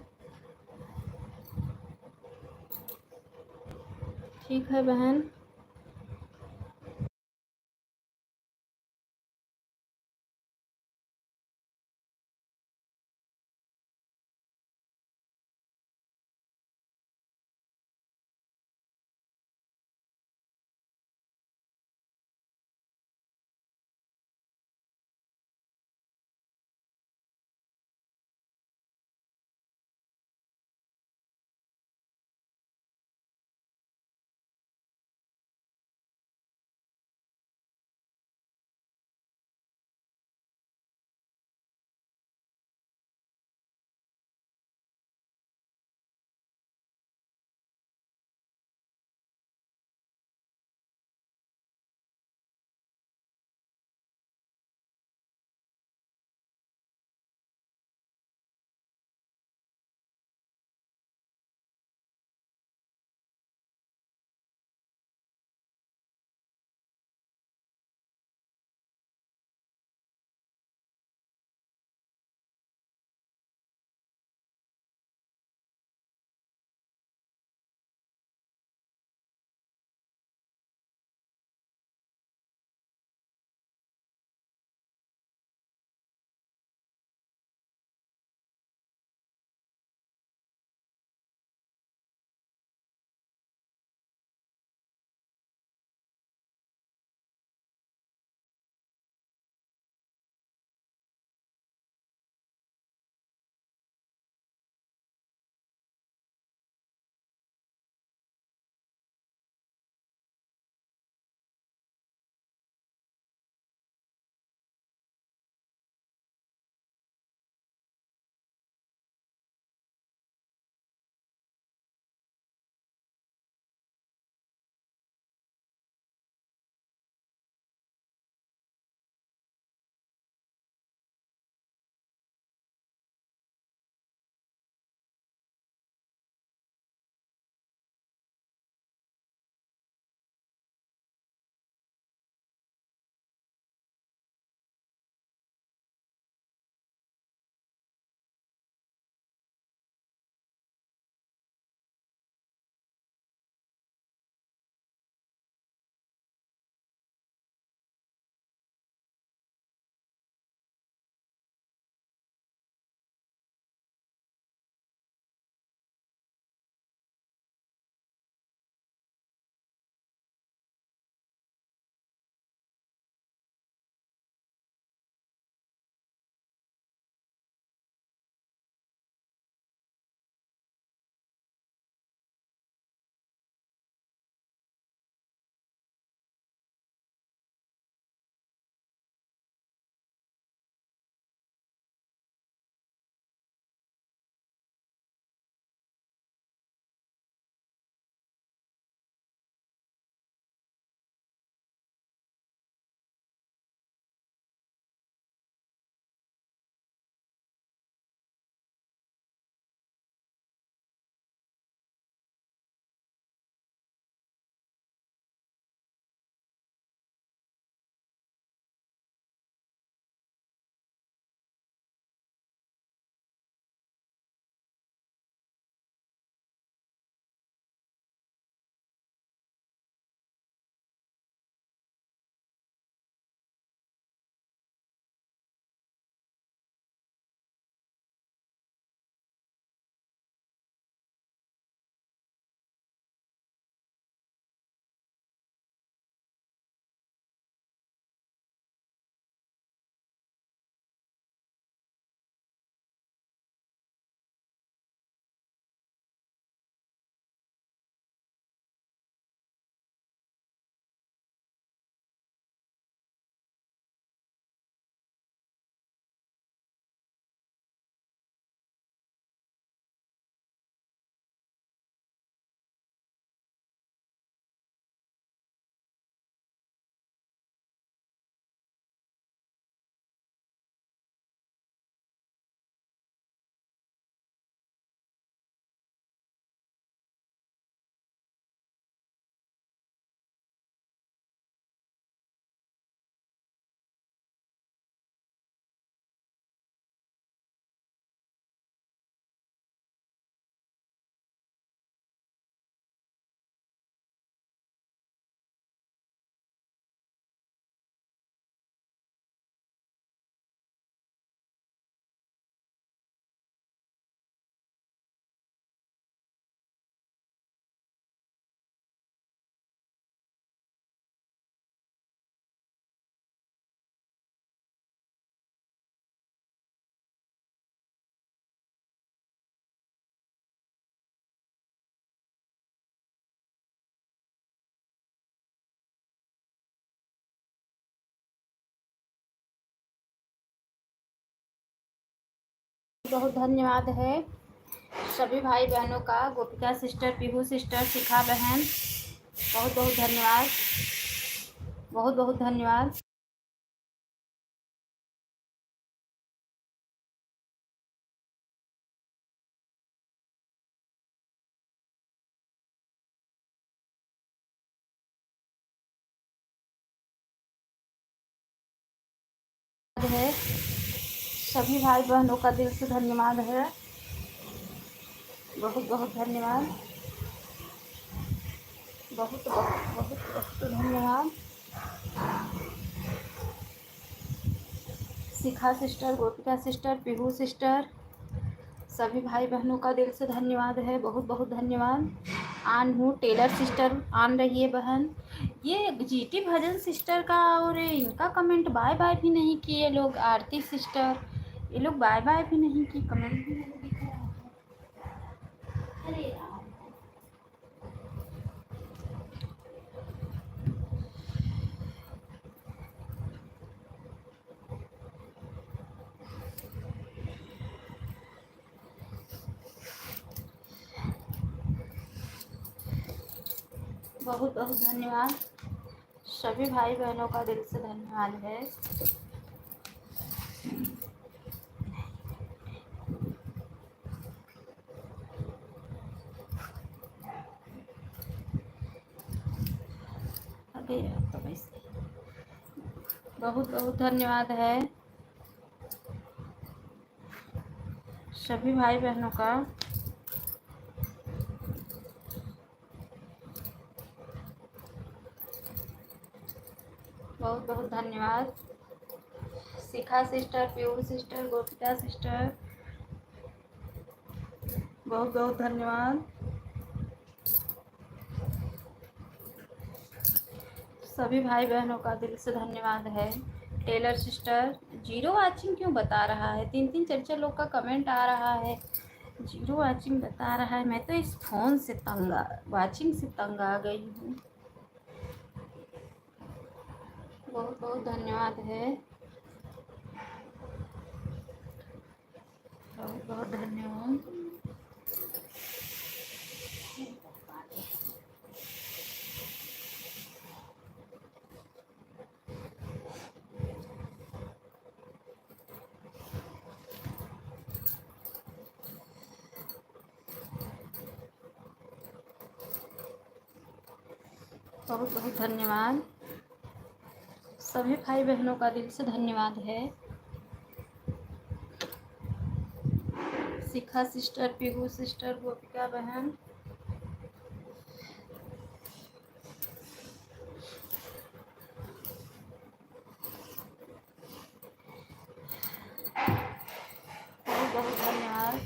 ठीक है बहन। बहुत धन्यवाद है सभी भाई बहनों का। गोपिका सिस्टर, पीहू सिस्टर, शिखा बहन, बहुत बहुत धन्यवाद, बहुत बहुत धन्यवाद। है सभी भाई बहनों का दिल से धन्यवाद है, बहुत बहुत धन्यवाद, बहुत बहुत बहुत बहुत धन्यवाद। शिखा सिस्टर, गोपिका सिस्टर, पीहू सिस्टर, सभी भाई बहनों का दिल से धन्यवाद है, बहुत बहुत धन्यवाद। आन हूँ टेलर सिस्टर, आन रही है बहन। ये जीटी भजन सिस्टर का और इनका कमेंट बाय बाय भी नहीं किए लोग। आरती सिस्टर, ये लोग बाय बाय भी नहीं की, कमेंट भी नहीं दिख रहा है। अरे यार, बहुत बहुत धन्यवाद, सभी भाई बहनों का दिल से धन्यवाद है। अभी तो वैसे बहुत बहुत धन्यवाद है सभी भाई बहनों का। बहुत बहुत धन्यवाद। शिखा सिस्टर, पीहू सिस्टर, गोपिका सिस्टर, बहुत बहुत धन्यवाद, सभी भाई बहनों का दिल से धन्यवाद है। टेलर सिस्टर, जीरो वाचिंग क्यों बता रहा है? 3-3 4-4 लोग का कमेंट आ रहा है, जीरो वाचिंग बता रहा है। मैं तो इस फ़ोन से वाचिंग से तंग आ गई हूँ। बहुत बहुत धन्यवाद है, बहुत बहुत धन्यवाद। बहुत बहुत धन्यवाद, सभी भाई बहनों का दिल से धन्यवाद है। शिखा सिस्टर, पीहू सिस्टर, गोपिका बहन, बहुत बहुत धन्यवाद।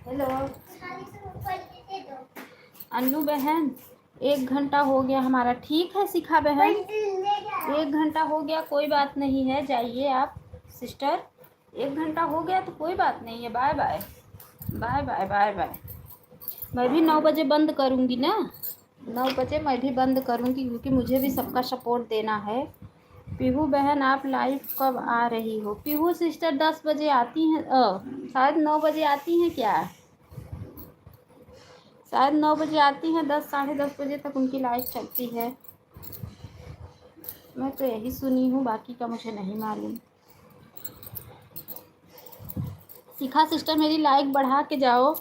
हेलो अन्नू बहन, 1 घंटा हो गया हमारा। ठीक है शिखा बहन, 1 घंटा हो गया, कोई बात नहीं है, जाइए आप सिस्टर। 1 घंटा हो गया तो कोई बात नहीं है। Bye bye, bye bye, bye bye. मैं भी 9 बजे बंद करूँगी ना, 9 बजे मैं भी बंद करूँगी, क्योंकि मुझे भी सबका सपोर्ट देना है। पीहू बहन, आप लाइव कब आ रही हो? पीहू सिस्टर 10 बजे आती हैं, शायद 9 बजे आती हैं क्या? शायद 9 बजे आती हैं, 10 साढ़े 10 बजे तक उनकी लाइव चलती है। मैं तो यही सुनी हूँ, बाकी का मुझे नहीं मालूम। शिखा सिस्टर, मेरी लाइक बढ़ा के जाओ।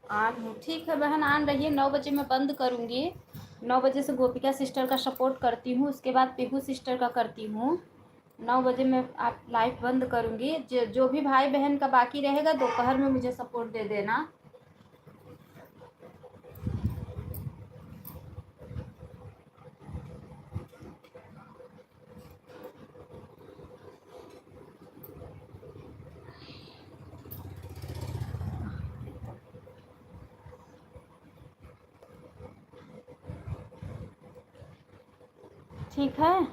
आन हूँ, ठीक है बहन, आन रहिए। 9 बजे मैं बंद करूँगी। 9 बजे से गोपिका सिस्टर का सपोर्ट करती हूँ, उसके बाद पीहू सिस्टर का करती हूँ। 9 बजे मैं आप लाइव बंद करूँगी। जो भी भाई बहन का बाकी रहेगा दोपहर में मुझे सपोर्ट दे देना। ठीक है,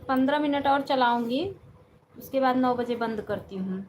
15 मिनट और चलाऊँगी, उसके बाद 9 बजे बंद करती हूँ।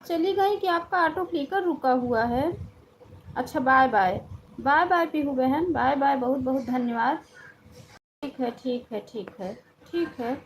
चली गई कि आपका ऑटो क्लिकर रुका हुआ है? अच्छा, bye bye. Bye bye Pihu बहन, बाय बाय, बहुत बहुत धन्यवाद। ठीक है, ठीक है, ठीक है, ठीक है।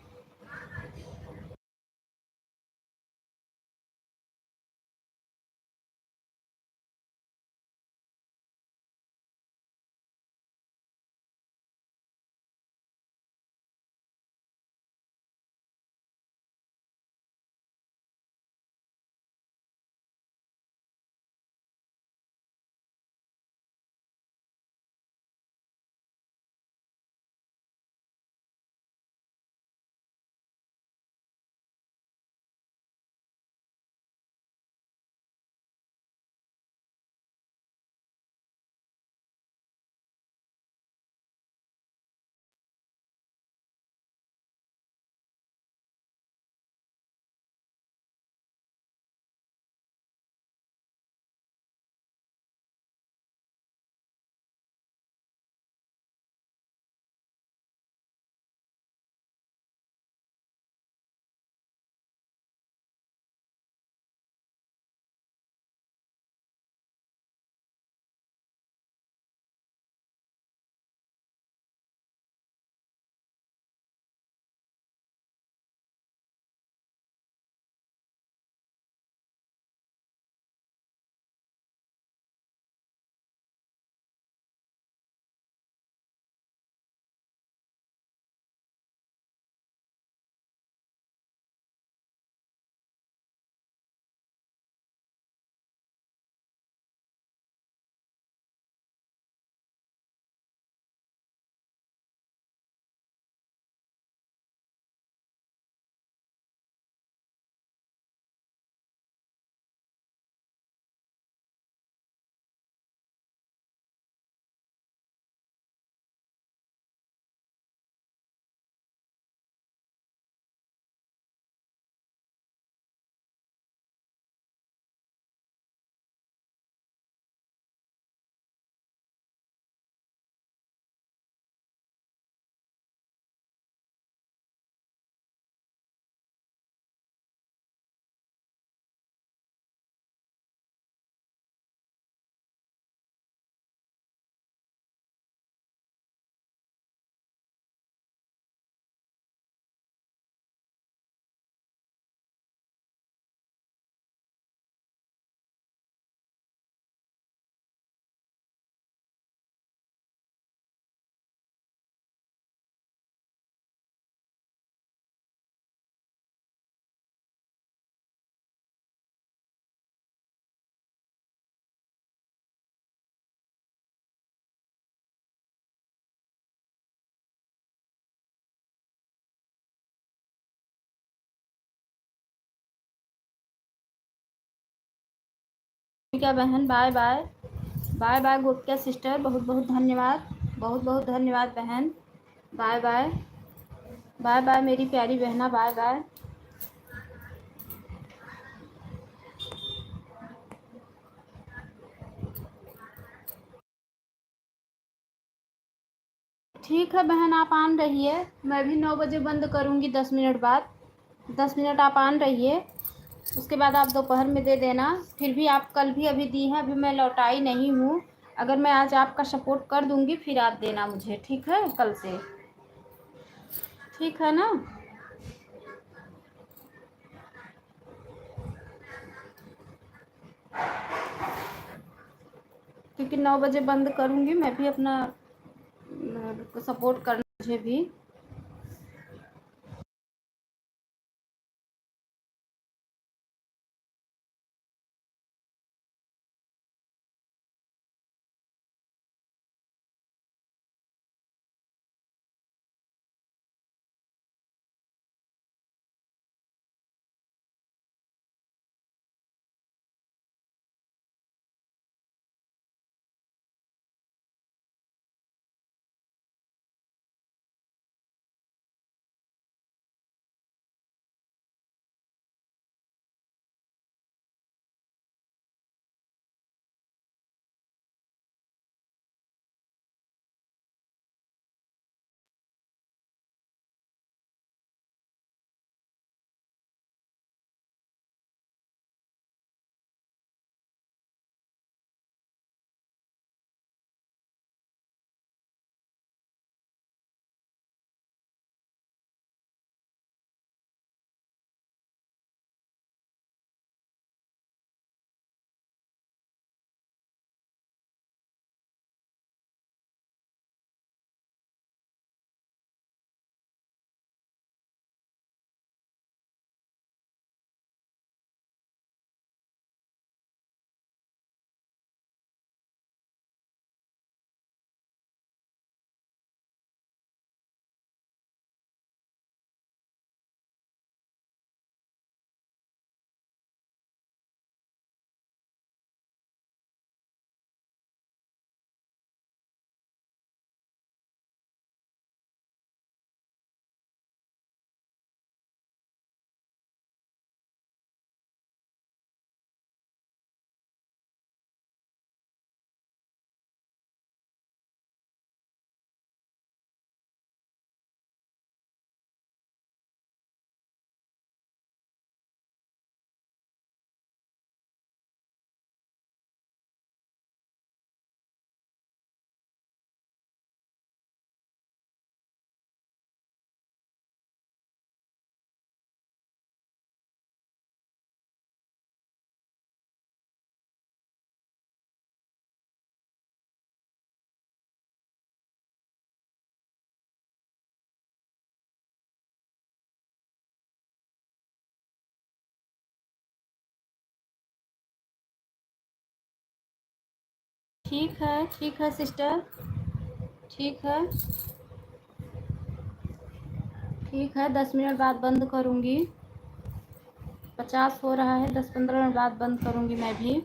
गोपिका बहन बाय बाय। बाय बाय गोपिका सिस्टर, बहुत बहुत धन्यवाद, बहुत बहुत धन्यवाद बहन। बाय बाय, बाय बाय मेरी प्यारी बहना, बाय बाय। ठीक है बहन, आप ऑन रहिए, मैं भी 9 बजे बंद करूँगी 10 मिनट बाद। 10 मिनट आप ऑन रहिए, उसके बाद आप दोपहर में दे देना। फिर भी आप कल भी अभी दी हैं, अभी मैं लौटाई नहीं हूँ। अगर मैं आज आपका सपोर्ट कर दूँगी फिर आप देना मुझे, ठीक है, कल से, ठीक है ना। क्योंकि 9 बजे बंद करूँगी, मैं भी अपना सपोर्ट करना मुझे भी। ठीक है सिस्टर, ठीक है, ठीक है। 10 मिनट बाद बंद करूँगी। 50 हो रहा है, 10-15 मिनट बाद बंद करूँगी मैं भी।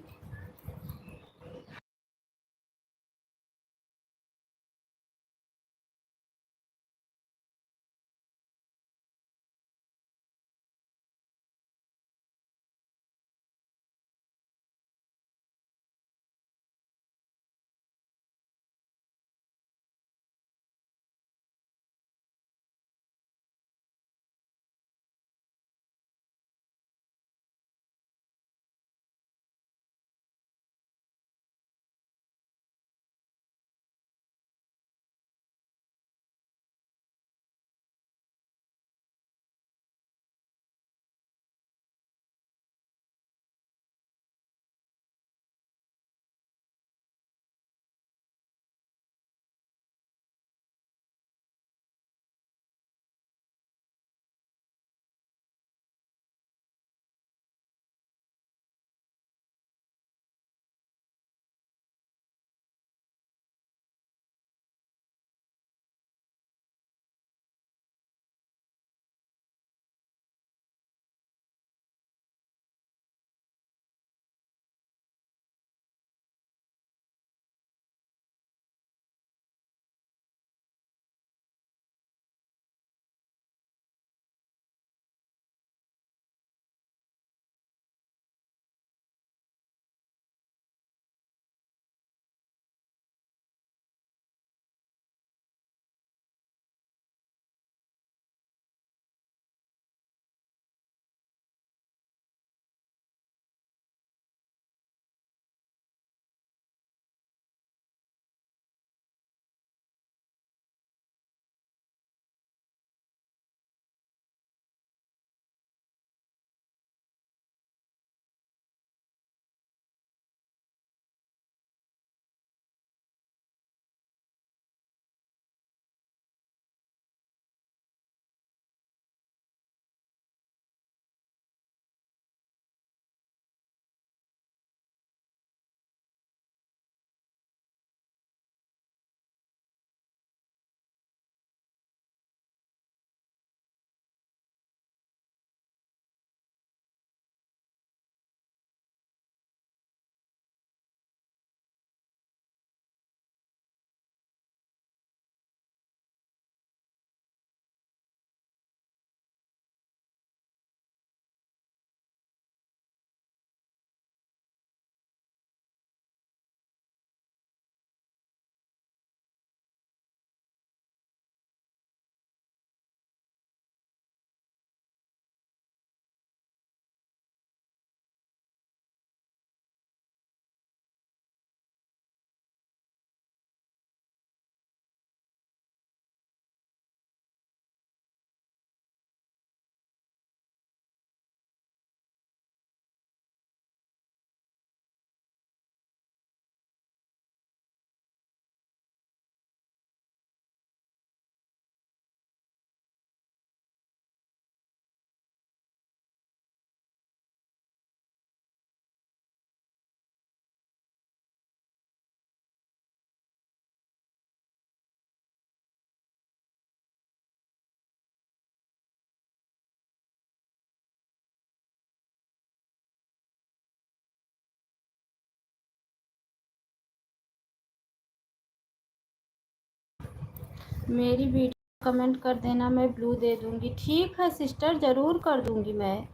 मेरी वीडियो कमेंट कर देना, मैं ब्लू दे दूँगी। ठीक है सिस्टर, ज़रूर कर दूँगी, मैं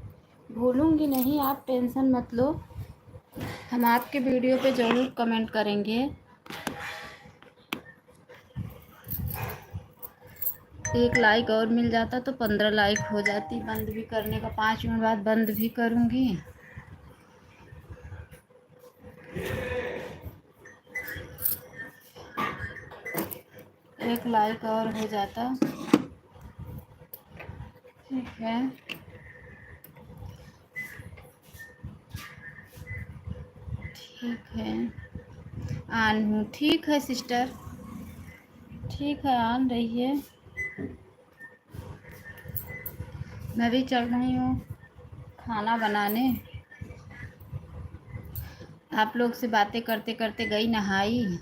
भूलूँगी नहीं, आप टेंशन मत लो। हम आपके वीडियो पे ज़रूर कमेंट करेंगे। एक लाइक और मिल जाता तो 15 लाइक हो जाती। बंद भी करने का 5 मिनट बाद बंद भी करूँगी। एक लाइक और हो जाता। ठीक है, ठीक है, ऑन हूँ। ठीक है सिस्टर, ठीक है, ऑन रहिए। मैं भी चल रही हूँ खाना बनाने। आप लोग से बातें करते करते गई नहाई।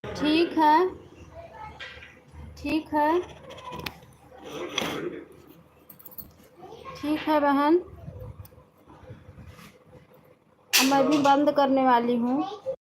ठीक है, ठीक है, ठीक है बहन, अब मैं भी बंद करने वाली हूँ।